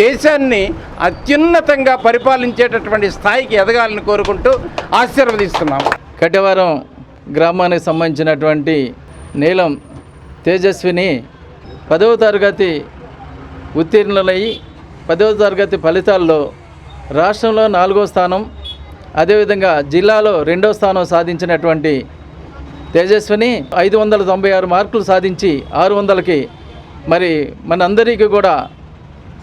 దేశాన్ని అత్యున్నతంగా పరిపాలించేటటువంటి స్థాయికి ఎదగాలని కోరుకుంటూ ఆశీర్వదిస్తున్నాం. కటివరం గ్రామానికి సంబంధించినటువంటి నీలం తేజస్విని 10వ తరగతి ఉత్తీర్ణులయ్యి 10వ తరగతి ఫలితాల్లో రాష్ట్రంలో 4వ స్థానం, అదేవిధంగా జిల్లాలో 2వ స్థానం సాధించినటువంటి తేజస్విని 596 మార్కులు సాధించి 600కి మరి మనందరికీ కూడా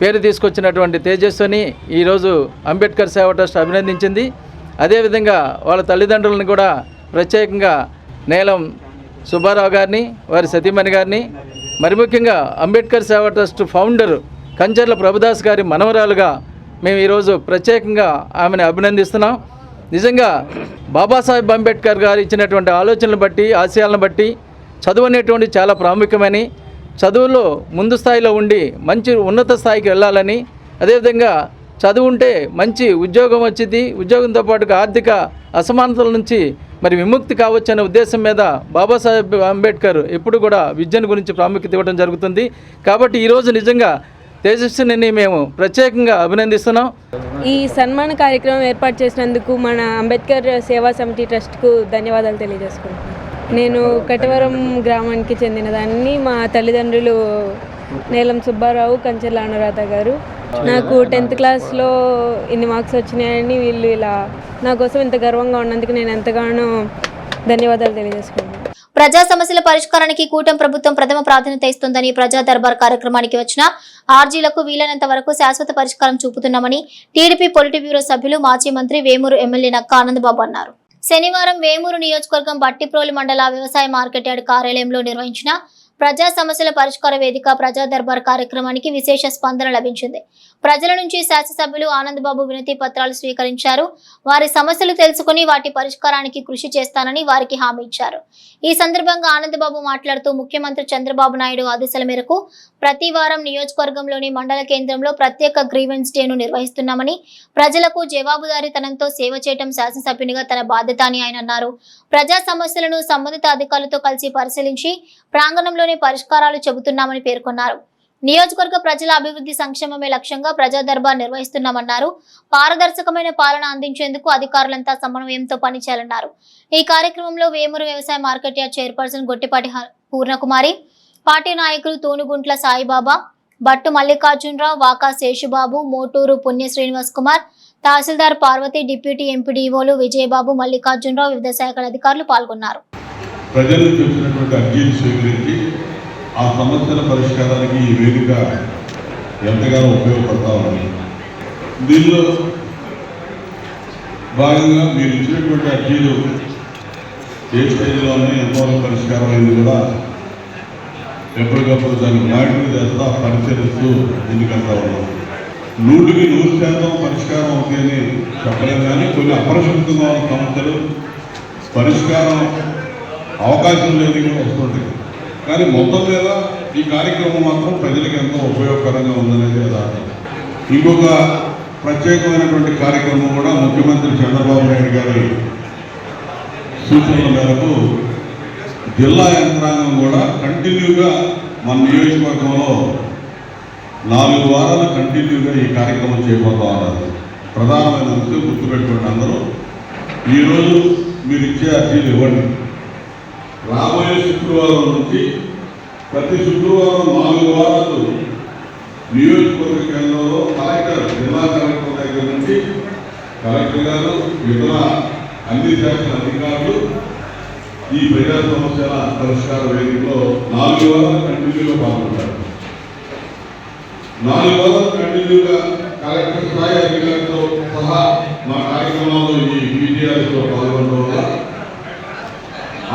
పేరు తీసుకొచ్చినటువంటి తేజస్విని ఈరోజు అంబేద్కర్ సేవా ట్రస్ట్ అభినందించింది. అదేవిధంగా వాళ్ళ తల్లిదండ్రులను కూడా ప్రత్యేకంగా నేలం సుబ్బారావు గారిని, వారి సతీమణి గారిని, మరి ముఖ్యంగా అంబేద్కర్ సేవా ట్రస్ట్ ఫౌండర్ కంచర్ల ప్రభుదాస్ గారి మనవరాలుగా మేము ఈరోజు ప్రత్యేకంగా ఆమెను అభినందిస్తున్నాం. నిజంగా బాబాసాహెబ్ అంబేద్కర్ గారు ఇచ్చినటువంటి ఆలోచనలు బట్టి, ఆశయాలను బట్టి చదువు అనేటువంటి చాలా ప్రాముఖ్యమని, చదువులో ముందు స్థాయిలో ఉండి మంచి ఉన్నత స్థాయికి వెళ్ళాలని, అదేవిధంగా చదువుంటే మంచి ఉద్యోగం వచ్చింది, ఉద్యోగంతో పాటుగా ఆర్థిక అసమానతల నుంచి మరి విముక్తి కావచ్చు అనే ఉద్దేశం మీద బాబాసాహెబ్ అంబేద్కర్ ఎప్పుడు కూడా విద్యను గురించి ప్రాముఖ్యత ఇవ్వడం జరుగుతుంది. కాబట్టి ఈరోజు నిజంగా తేజస్విని మేము ప్రత్యేకంగా అభినందిస్తున్నాం. ఈ సన్మాన కార్యక్రమం ఏర్పాటు చేసినందుకు మన అంబేద్కర్ సేవా సమితి ట్రస్ట్కు ధన్యవాదాలు తెలియజేసుకుంటున్నాను. నేను కటవరం గ్రామానికి చెందిన దాన్ని. మా తల్లిదండ్రులు నేలం సుబ్బారావు, కంచెల అనురాధ గారు. నాకు 10th క్లాస్లో ఇన్ని మార్క్స్ వచ్చినాయని వీళ్ళు ఇలా నా కోసం ఇంత గర్వంగా ఉన్నందుకు నేను ఎంతగానో ధన్యవాదాలు తెలియజేసుకుంటున్నాను. ప్రజా సమస్యల పరిష్కారానికి కూటమి ప్రభుత్వం ప్రథమ ప్రాధాన్యత ఇస్తుందని ప్రజా దర్బార్ కార్యక్రమానికి వచ్చిన ఆర్జీలకు వీలైనంత వరకు శాశ్వత పరిష్కారం చూపుతున్నామని టీడీపీ పొలిట్ బ్యూరో సభ్యులు మాజీ మంత్రి వేమూరు ఎమ్మెల్యే నక్కా ఆనందబాబు అన్నారు. శనివారం వేమూరు నియోజకవర్గం బట్టిప్రోలు మండల వ్యవసాయ మార్కెట్ యార్డ్ కార్యాలయంలో నిర్వహించిన ప్రజా సమస్యల పరిష్కార వేదిక ప్రజా దర్బార్ కార్యక్రమానికి విశేష స్పందన లభించింది. ప్రజల నుంచి శాసనసభ్యులు ఆనందబాబు వినతి పత్రాలు స్వీకరించారు. వారి సమస్యలు తెలుసుకుని వాటి పరిష్కారానికి కృషి చేస్తానని వారికి హామీ ఇచ్చారు. ఈ సందర్భంగా ఆనందబాబు మాట్లాడుతూ ముఖ్యమంత్రి చంద్రబాబు నాయుడు ఆదేశాల మేరకు ప్రతి వారం నియోజకవర్గంలోని మండల కేంద్రంలో ప్రత్యేక గ్రీవెన్స్ డేను నిర్వహిస్తున్నామని, ప్రజలకు జవాబుదారీతనంతో సేవ చేయడం శాసనసభ్యునిగా తన బాధ్యత అని ఆయన అన్నారు. ప్రజా సమస్యలను సంబంధిత అధికారులతో కలిసి పరిశీలించి ప్రాంగణంలోనే పరిష్కారాలు చెబుతున్నామని పేర్కొన్నారు. నియోజకవర్గ ప్రజల అభివృద్ధి సంక్షేమమే లక్ష్యంగా ప్రజా దర్బార్ నిర్వహిస్తున్నామన్నారు. పారదర్శకమైన పాలన అందించేందుకు అధికారులంతా సమన్వయంతో పనిచేయాలన్నారు. ఈ కార్యక్రమంలో వేమూరు వ్యవసాయ market yard chairperson Gottipati Purnakumari, party నాయకులు తూనుగుంట్ల సాయిబాబా, బట్టు మల్లికార్జునరావు, వాకా శేషుబాబు, మోటూరు పుణ్య శ్రీనివాస్ కుమార్, తహసీల్దార్ పార్వతి, డిప్యూటీ ఎంపీడీఓలు విజయబాబు, మల్లికార్జునరావు, వివిధ శాఖల అధికారులు పాల్గొన్నారు. ప్రజల నుంచి వచ్చినటువంటి అర్జీలు స్వీకరించి ఆ సమస్యల పరిష్కారానికి ఈ వేదిక ఎంతగానో ఉపయోగపడతా ఉంది. దీనిలో భాగంగా మీరు ఇచ్చినటువంటి అర్జీలు ఏ స్టేజ్లోనే ఎంతవరకు పరిష్కారం అయింది కూడా ఎప్పటికప్పుడు దాన్ని మానిటర్ చేస్తా పరిశీలిస్తూ ముందుకెళ్తా ఉన్నాం. 100% పరిష్కారం అవుతాయని చెప్పలేము, కానీ కొన్ని అపరిశుభ్రంగా ఉన్న సమస్యలు పరిష్కారం అవకాశం లేని వస్తుంటాయి. కానీ మొత్తం మీద ఈ కార్యక్రమం మాత్రం ప్రజలకు ఎంతో ఉపయోగకరంగా ఉందనేది యథార్థం. ఇంకొక ప్రత్యేకమైనటువంటి కార్యక్రమం కూడా ముఖ్యమంత్రి చంద్రబాబు నాయుడు గారి సూచనల మేరకు జిల్లా యంత్రాంగం కూడా కంటిన్యూగా మన నియోజకవర్గంలో 4 వారాలు కంటిన్యూగా ఈ కార్యక్రమం చేయబోతా ఉన్నారు. ప్రధానమైన అంశం గుర్తుపెట్టుకోండి అందరూ. ఈరోజు మీరు ఇచ్చే అర్జీలు ఇవ్వండి. రాబోయే శుక్రవారం నుంచి ప్రతి శుక్రవారం 4 వారాలు నియోజకవర్గ కేంద్రంలో కలెక్టర్, జిల్లా కలెక్టర్ దగ్గర నుంచి కలెక్టర్ గారు, ఇతర అన్ని శాఖల అధికారులు ఈ ప్రజా సమస్యల పరిష్కార వేదికలో 4 వారాలు కంటిన్యూగా పాల్గొంటారు. 4 వారాలు కంటిన్యూగా కలెక్టర్ స్థాయి అధికారులతో సహా మా కార్యక్రమంలో ఈ పీటీఆర్లో పాల్గొనడం వల్ల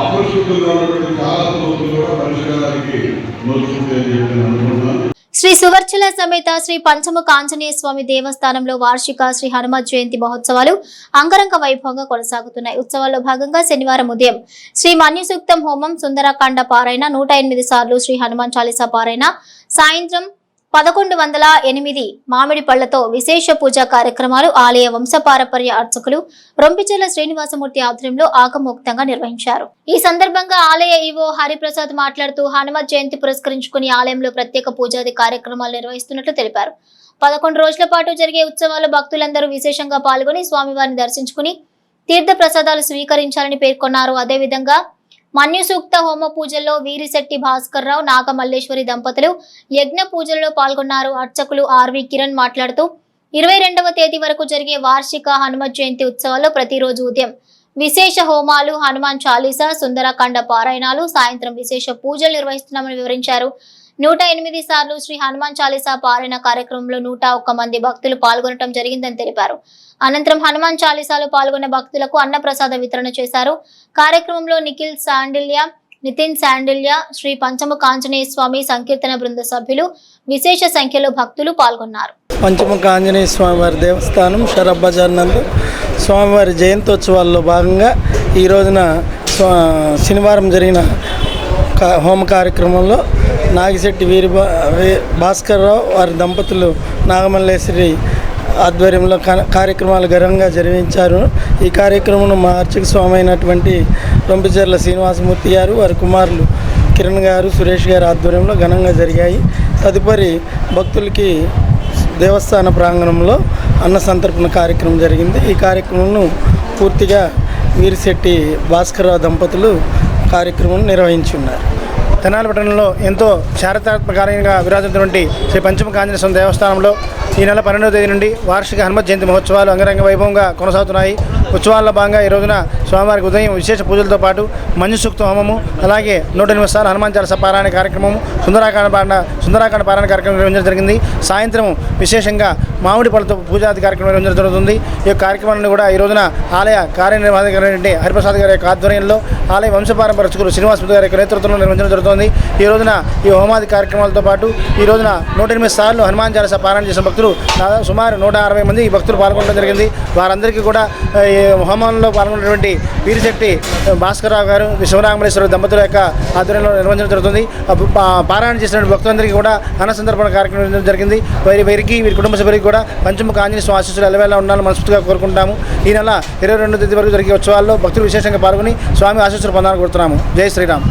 అపరిశుభ్రంగా ఉన్నటువంటి చాలా సమస్యలు కూడా పరిష్కారానికి నోచుకుంటాయని చెప్పి నేను అనుకుంటున్నాను. శ్రీ సువర్చల సమేత శ్రీ పంచముఖ ఆంజనేయ స్వామి దేవస్థానంలో వార్షిక శ్రీ హనుమత్ జయంతి మహోత్సవాలు అంగరంగ వైభవంగా కొనసాగుతున్నాయి. ఉత్సవాల్లో భాగంగా శనివారం ఉదయం శ్రీ మన్యుసూక్తం హోమం, సుందరకాండ పారాయణ, 108 సార్లు శ్రీ హనుమాన్ చాలీసా పారాయణ, సాయంత్రం 1108 మామిడి పళ్లతో విశేష పూజా కార్యక్రమాలు ఆలయ వంశపారపర్య అర్చకులు రొంపిచెర్ల శ్రీనివాసమూర్తి ఆధ్వర్యంలో ఆగమోక్తంగా నిర్వహించారు. ఈ సందర్భంగా ఆలయ ఈవో హరిప్రసాద్ మాట్లాడుతూ హనుమత్ జయంతి పురస్కరించుకుని ఆలయంలో ప్రత్యేక పూజాది కార్యక్రమాలు నిర్వహిస్తున్నట్లు తెలిపారు. 11 రోజుల పాటు జరిగే ఉత్సవాల్లో భక్తులందరూ విశేషంగా పాల్గొని స్వామివారిని దర్శించుకుని తీర్థ ప్రసాదాలు స్వీకరించాలని పేర్కొన్నారు. అదేవిధంగా మన్యుసూక్త హోమ పూజల్లో వీరిశెట్టి భాస్కర్ రావు, నాగమల్లేశ్వరి దంపతులు యజ్ఞ పూజలలో పాల్గొన్నారు. అర్చకులు ఆర్వి కిరణ్ మాట్లాడుతూ 22వ తేదీ వరకు జరిగే వార్షిక హనుమత్ జయంతి ఉత్సవాల్లో ప్రతిరోజు ఉదయం విశేష హోమాలు, హనుమాన్ చాలీసా, సుందరకాండ పారాయణాలు, సాయంత్రం విశేష పూజలు నిర్వహిస్తున్నామని వివరించారు. 108 సార్లు శ్రీ హనుమాన్ చాలీసా పారాయణ కార్యక్రమంలో 101 మంది భక్తులు పాల్గొనడం జరిగిందని తెలిపారు. అనంతరం హనుమాన్ చాలీసాలో పాల్గొన్న భక్తులకు అన్నప్రసాద వితరణ చేశారు. కార్యక్రమంలో నిఖిల్ శాండిల్య, నితిన్ శాండిల్య, శ్రీ పంచముఖ ఆంజనేయ స్వామి సంకీర్తన బృంద సభ్యులు విశేష సంఖ్యలో భక్తులు పాల్గొన్నారు. పంచముఖ ఆంజనేయ స్వామి వారి దేవస్థానం షరఫ్ బజార్ నందు స్వామివారి జయంతోత్సవాల్లో భాగంగా ఈ రోజున శనివారం జరిగిన హోమ కార్యక్రమంలో నాగిశెట్టి భాస్కర్ రావు వారి దంపతులు నాగమల్లేశ్వరి ఆధ్వర్యంలో కార్యక్రమాలు ఘనంగా జరిపించారు. ఈ కార్యక్రమంలో మా అర్చక స్వామి అయినటువంటి రొంపిచెర్ల శ్రీనివాసమూర్తి గారు, వారి కుమారులు కిరణ్ గారు, సురేష్ గారు ఆధ్వర్యంలో ఘనంగా జరిగాయి. తదుపరి భక్తులకి దేవస్థాన ప్రాంగణంలో అన్న సంతర్పణ కార్యక్రమం జరిగింది. ఈ కార్యక్రమంను పూర్తిగా వీరిశెట్టి భాస్కరరావు దంపతులు కార్యక్రమం నిర్వహించి ఉన్నారు. తెనాలి పట్టణంలో ఎంతో చారిత్రాత్మకంగా విరాజిల్లుతున్నటువంటి శ్రీ పంచముఖ ఆంజనేయ స్వామి దేవస్థానంలో ఈ నెల 12వ తేదీ నుండి వార్షిక హనుమత్ జయంతి మహోత్సవాలు అంగరంగ వైభవంగా కొనసాగుతున్నాయి. ఉత్సవాల్లో భాగంగా ఈ రోజున స్వామివారికి ఉదయం విశేష పూజలతో పాటు మంజు సూక్త హోమము, అలాగే 108 సార్లు హనుమాన్ చాలీసా పారాయణ కార్యక్రమము, సుందరాకాండ పారాయణ కార్యక్రమం నిర్వహించడం జరిగింది. సాయంత్రం విశేషంగా మామిడి పళ్ళతో పూజాది కార్యక్రమం నిర్వహించడం జరుగుతుంది. ఈ కార్యక్రమాన్ని కూడా ఈ రోజున ఆలయ కార్యనిర్వాహకులైన హరిప్రసాద్ గారి యొక్క ఆధ్వర్యంలో ఆలయ వంశపారంపర్యకులు శ్రీనివాస్ గారి యొక్క నేతృత్వంలో నిర్వహించడం జరుగుతుంది. ఈ రోజున ఈ హోమాది కార్యక్రమాలతో పాటు ఈ రోజున 108 సార్లు హనుమాన్ చాలీసా పారాయణ చేసిన భక్తులు దాదాపు సుమారు 160 మంది ఈ భక్తులు పాల్గొనడం జరిగింది. వారందరికీ కూడా ఈ హోమంలో పాల్గొన్నటువంటి వీరిశెట్టి భాస్కరరావు గారు, శివరామేశ్వర దంపతుల యొక్క ఆధ్వర్యంలో నిర్వహించడం జరుగుతుంది. పారాయణ చేసిన భక్తులందరికీ కూడా అన్న సందర్పణ కార్యక్రమం నిర్వహించడం జరిగింది. వీరి కుటుంబ సభ్యులకి కూడా పంచముఖ ఆంజనేయ స్వామి ఆశీస్సులు ఎల్లవేళ ఉండాలని మనస్ఫూర్తిగా కోరుకుంటాము. ఈ నెల 22వ తేదీ వరకు జరిగే ఉత్సవాల్లో భక్తులు విశేషంగా పాల్గొని స్వామి ఆశీస్సులు పొందాలని కోరుతున్నాము. జై శ్రీరామ్.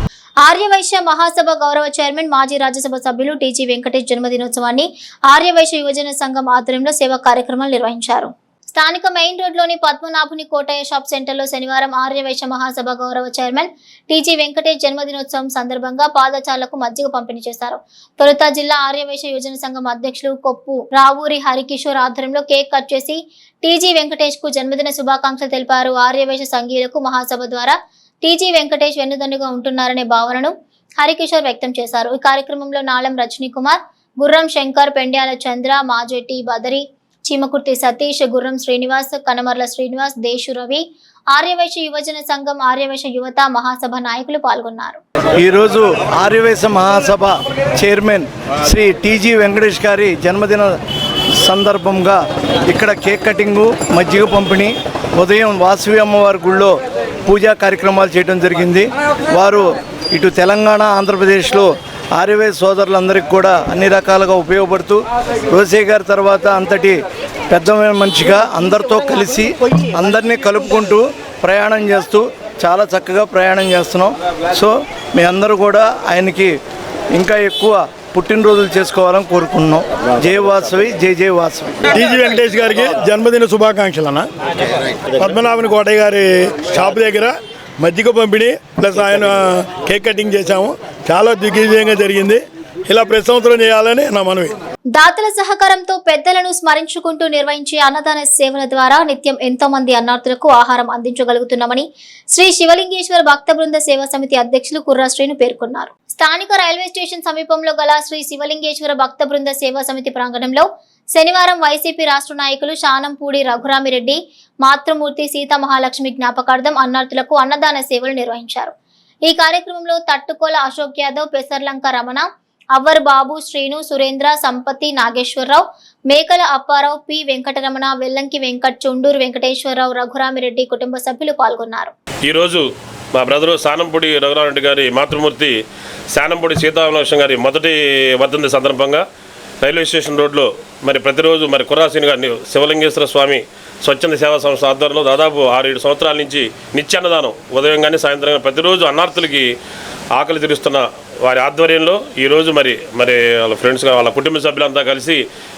ఆర్యవైశ్య మహాసభ గౌరవ చైర్మన్ మాజీ రాజ్యసభ సభ్యులు టీజీ వెంకటేష్ జన్మదినోత్సవాన్ని ఆర్యవైశ్య యువజన సంఘం ఆధ్వర్యంలో సేవా కార్యక్రమాలు నిర్వహించారు. స్థానిక మెయిన్ రోడ్లోని పద్మనాభుని కోటయ్య షాప్ సెంటర్లో శనివారం ఆర్యవైశ్య మహాసభ గౌరవ చైర్మన్ టీజీ వెంకటేష్ జన్మదినోత్సవం సందర్భంగా పాదచారులకు మజ్జిగ పంపిణీ చేశారు. తొలుత జిల్లా ఆర్యవైశ్య యువజన సంఘం అధ్యక్షులు కొప్పు రావూరి హరికిషోర్ ఆధ్వర్యంలో కేక్ కట్ చేసి టీజీ వెంకటేష్ కు జన్మదిన శుభాకాంక్షలు తెలిపారు. ఆర్యవైశ్య సంఘీయులకు మహాసభ ద్వారా టీజీ వెంకటేష్ వెన్నుదన్నుగా ఉంటున్నారనే భావనను హరికిషోర్ వ్యక్తం చేశారు. ఈ కార్యక్రమంలో నాళం రజనీ కుమార్, గుర్రం శంకర్, పెండ్యాల చంద్ర, మాజెట్టి బదరి, చీమకుర్తి సతీష్, గుర్రం శ్రీనివాస్, కనమర్ల శ్రీనివాస్, దేశు రవి, ఆర్యవైశ్య యువజన సంఘం, ఆర్యవైశ్య యువత మహాసభ నాయకులు పాల్గొన్నారు. ఈరోజు ఆర్యవైశ్య మహాసభ చైర్మన్ శ్రీ టీజీ వెంకటేష్ గారి జన్మదిన సందర్భంగా ఇక్కడ కేక్ కటింగు, మజ్జిగ పంపిణీ, ఉదయం వాసవి అమ్మవారి గుళ్ళో పూజా కార్యక్రమాలు చేయడం జరిగింది. వారు ఇటు తెలంగాణ, ఆంధ్రప్రదేశ్లో ఆర్యవైశ్య సోదరులందరికీ కూడా అన్ని రకాలుగా ఉపయోగపడుతూ రోసే గారి తర్వాత అంతటి పెద్ద మనిషిగా అందరితో కలిసి అందరినీ కలుపుకుంటూ ప్రయాణం చేస్తూ చాలా చక్కగా ప్రయాణం చేస్తున్నాం. సో మీ అందరూ కూడా ఆయనకి ఇంకా ఎక్కువ పుట్టినరోజులు చేసుకోవాలని కోరుకుంటున్నాం. జై వాసవి, జై జై వాసవి. టీజీ వెంకటేష్ గారికి జన్మదిన శుభాకాంక్షలు అన్న. పద్మనాభుని కోటయ్య గారి షాప్ దగ్గర మజ్జిగ పంపిణీ ప్లస్ ఆయన కేక్ కటింగ్ చేశాము. చాలా దిగ్విజయంగా జరిగింది. ఇలా ప్రతి సంవత్సరం చేయాలని నా మనవి. దాతల సహకారంతో పెద్దలను స్మరించుకుంటూ నిర్వహించే అన్నదాన సేవల ద్వారా నిత్యం ఎంతో మంది అన్నార్థులకు ఆహారం అందించగలుగుతున్నామని శ్రీ శివలింగేశ్వర భక్త బృంద సేవా సమితి అధ్యక్షులు కుర్రా శ్రీను పేర్కొన్నారు. స్థానిక రైల్వే స్టేషన్ సమీపంలో గల శ్రీ శివలింగేశ్వర భక్త బృంద సేవా సమితి ప్రాంగణంలో శనివారం వైసీపీ రాష్ట్ర నాయకులు శానంపూడి రఘురామిరెడ్డి, మాతృమూర్తి సీతామహాలక్ష్మి జ్ఞాపకార్థం అన్నార్థులకు అన్నదాన సేవలు నిర్వహించారు. ఈ కార్యక్రమంలో తట్టుకోల అశోక్ యాదవ్, పెసర్లంక రమణ, అవ్వర్ బాబు, శ్రీను, సురేంద్ర, సంపతి, నాగేశ్వరరావు, మేకల అప్పారావు, పి వెంకటరమణ, వెల్లంకి వెంకట్, చుండూరు వెంకటేశ్వరరావు, రఘురామిరెడ్డి కుటుంబ సభ్యులు పాల్గొన్నారు. ఈరోజు మా బ్రదరు శానంపూడి రఘురామిరెడ్డి గారి మాతృమూర్తి శానంపూడి సీతామహాలక్ష్మి గారి మొదటి వర్ధంతి సందర్భంగా రైల్వే స్టేషన్ రోడ్లో మరి ప్రతిరోజు మరి కుర్రాసీని గారిని శివలింగేశ్వర స్వామి స్వచ్ఛంద సేవా సంస్థ ఆధ్వర్యంలో దాదాపు 6-7 సంవత్సరాల నుంచి నిత్యాన్నదానం ఉదయం కానీ సాయంత్రం కానీ ప్రతిరోజు అన్నార్థులకి ఆకలి తీరుస్తున్న వారి ఆధ్వర్యంలో ఈరోజు మరి వాళ్ళ ఫ్రెండ్స్గా వాళ్ళ కుటుంబ సభ్యులంతా కలిసి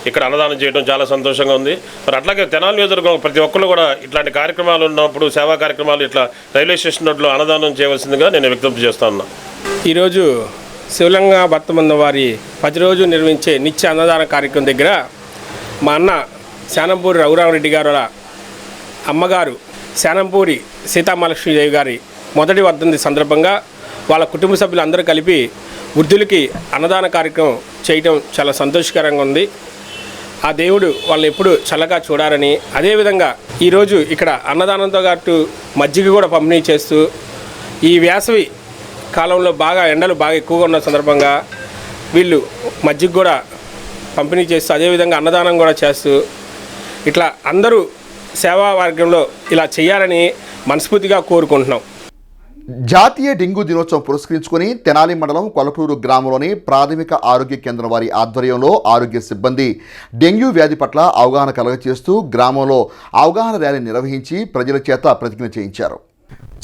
ఇక్కడ అన్నదానం చేయడం చాలా సంతోషంగా ఉంది. మరి అట్లాగే తెనాలి నియోజకవర్గం ప్రతి ఒక్కరు కూడా ఇట్లాంటి కార్యక్రమాలు ఉన్నప్పుడు సేవా కార్యక్రమాలు ఇట్లా రైల్వే స్టేషన్ రోడ్లో అన్నదానం చేయవలసిందిగా నేను విజ్ఞప్తి చేస్తా ఉన్నా. ఈరోజు శివలింగ భక్తబృంద వారి ప్రతిరోజు నిర్వహించే నిత్య అన్నదాన కార్యక్రమం దగ్గర మా అన్న శానంపూరి రఘురామరెడ్డి గారు అమ్మగారు శానంపూరి సీతామహాలక్ష్మీదేవి గారి మొదటి వర్ధంతి సందర్భంగా వాళ్ళ కుటుంబ సభ్యులు అందరూ కలిపి వృద్ధులకి అన్నదాన కార్యక్రమం చేయటం చాలా సంతోషకరంగా ఉంది. ఆ దేవుడు వాళ్ళని ఎప్పుడు చల్లగా చూడాలని, అదేవిధంగా ఈరోజు ఇక్కడ అన్నదానంతో పాటు మజ్జిగ కూడా పంపిణీ చేస్తూ ఈ వేసవి కాలంలో బాగా ఎండలు బాగా ఎక్కువగా ఉన్న సందర్భంగా వీళ్ళు మజ్జిగ కూడా పంపిణీ చేస్తూ అదేవిధంగా అన్నదానం కూడా చేస్తూ ఇట్లా అందరూ సేవా వర్గంలో ఇలా చేయాలని మనస్ఫూర్తిగా కోరుకుంటున్నాం. జాతీయ డెంగ్యూ దినోత్సవం పురస్కరించుకుని తెనాలి మండలం కొలటూరు గ్రామంలోని ప్రాథమిక ఆరోగ్య కేంద్రం వారి ఆధ్వర్యంలో ఆరోగ్య సిబ్బంది డెంగ్యూ వ్యాధి పట్ల అవగాహన కలగచేస్తూ గ్రామంలో అవగాహన ర్యాలీ నిర్వహించి ప్రజల చేత ప్రతిజ్ఞ చేయించారు.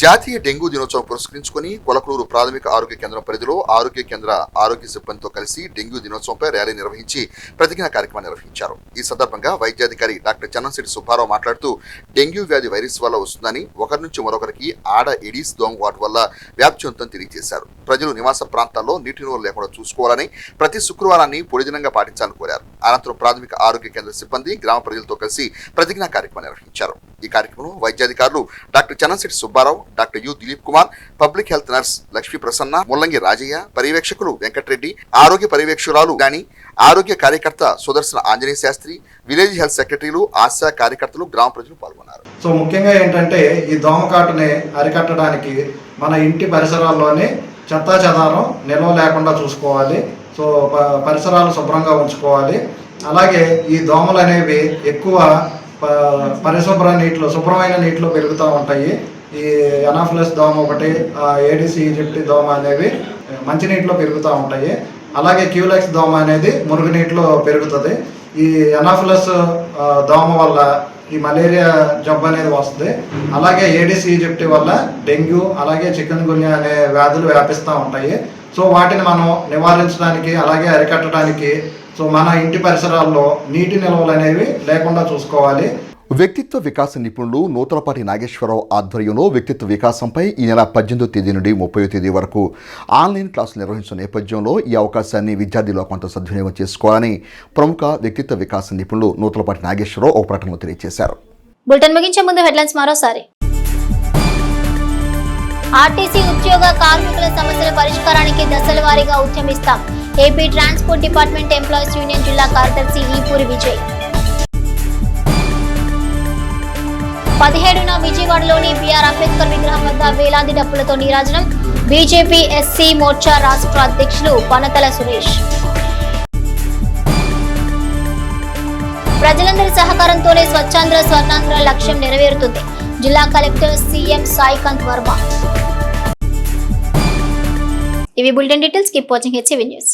జాతీయ డెంగూ దినోత్సవం పురస్కరించుకుని కొలకలూరు ప్రాథమిక ఆరోగ్య కేంద్రం పరిధిలో ఆరోగ్య కేంద్ర ఆరోగ్య సిబ్బందితో కలిసి డెంగ్యూ దినోత్సవంపై ర్యాలీ నిర్వహించి ప్రతిజ్ఞా కార్యక్రమాన్ని నిర్వహించారు. ఈ సందర్భంగా వైద్యాధికారి డాక్టర్ చన్నంశెట్టి సుబ్బారావు మాట్లాడుతూ డెంగ్యూ వ్యాధి వైరస్ వల్ల వస్తుందని, ఒకరి నుంచి మరొకరికి ఆడ ఎడీస్ దోమ వాటి వల్ల వ్యాప్తి ఉందని తెలియజేశారు. ప్రజలు నివాస ప్రాంతాల్లో నీటి నిల్వలు లేకుండా చూసుకోవాలని, ప్రతి శుక్రవారాన్ని పొడిదినంగా పాటించాలని కోరారు. అనంతరం ప్రాథమిక ఆరోగ్య కేంద్ర సిబ్బంది గ్రామ ప్రజలతో కలిసి ప్రతిజ్ఞా కార్యక్రమాన్ని నిర్వహించారు. ఈ కార్యక్రమంలో వైద్యాధికారులు doctor Channamsetti Subbarao, doctor U Dilip Kumar, public health nurse Lakshmi Prasanna, Mullangi Rajaiah, పర్యవేక్షకులు వెంకటరెడ్డి, ఆరోగ్య పర్యవేక్షకురాలు గాని, ఆరోగ్య కార్యకర్త సుదర్శన ఆంజనేయ శాస్త్రి, విలేజ్ హెల్త్ సెక్రటరీలు, ఆశా కార్యకర్తలు, గ్రామ ప్రజలు పాల్గొన్నారు. సో ముఖ్యంగా ఏంటంటే ఈ దోమకాటుని అరికట్టడానికి మన ఇంటి పరిసరాల్లోనే చెత్తా చెదారం నిల్వ లేకుండా చూసుకోవాలి. సో పరిసరాలు శుభ్రంగా ఉంచుకోవాలి. అలాగే ఈ దోమలు అనేవి ఎక్కువ పరిశుభ్ర నీటిలో, శుభ్రమైన నీటిలో పెరుగుతూ ఉంటాయి. ఈ ఎనాఫిలస్ దోమ ఒకటి, ఏడిసి ఈజిప్టి దోమ అనేవి మంచినీటిలో పెరుగుతూ ఉంటాయి. అలాగే క్యూలెక్స్ దోమ అనేది మురుగునీటిలో పెరుగుతుంది. ఈ ఎనాఫిలస్ దోమ వల్ల ఈ మలేరియా జబ్బు అనేది వస్తుంది. అలాగే ఏడిసి ఈజిప్టి వల్ల డెంగ్యూ, అలాగే చికెన్ గున్యా అనే వ్యాధులు వ్యాపిస్తూ ఉంటాయి. సో వాటిని మనం నివారించడానికి, అలాగే అరికట్టడానికి సో మన ఇంటి పరిసరాల్లో నీటి నిల్వలు అనేవి లేకుండా చూసుకోవాలి. వ్యక్తిత్వ వికాస నిపుణులు నూతలపాటి నాగేశ్వరరావు ఆధ్వర్యంలో వ్యక్తిత్వ వికాసంపై ఈ నెల 18వ తేదీ నుండి 30వ తేదీ వరకు ఆన్లైన్ క్లాసులు నిర్వహించిన నేపథ్యంలో ఈ అవకాశాన్ని విద్యార్థులు కొంత సద్వినియోగం చేసుకోవాలని ప్రముఖ వ్యక్తిత్వ వికాస నిపుణులు నూతలపాటి నాగేశ్వరరావు ఒక ప్రకటనలో తెలియజేశారు. బులెటిన్ ముగించే ముందు హెడ్లైన్స్ మరోసారి. ఆర్టీసీ ఉద్యోగ కార్మికుల సమస్యల పరిష్కారానికి దశల వారీగా ఉద్యమిస్తాం. AP transport department employees union జిల్లా కార్యదర్శి ఈపూరి విజయ్. 17న విజయవాడలోని బిఆర్ అంబేద్కర్ విగ్రహం వద్ద వేలాది డప్పులతో నీరాజనం. బీజేపీ ఎస్సీ మోర్చా రాష్ట్ర అధ్యక్షులు పనతల సురేష్. ప్రజలందరి సహకారంతోనే స్వచ్ఛాంధ్ర స్వర్ణాంధ్ర లక్ష్యం నెరవేరుతుంది. జిల్లా కలెక్టర్ సీఎం సాయికాంత్ వర్మ. ఇవి bulletin details. Keep watching HCV news.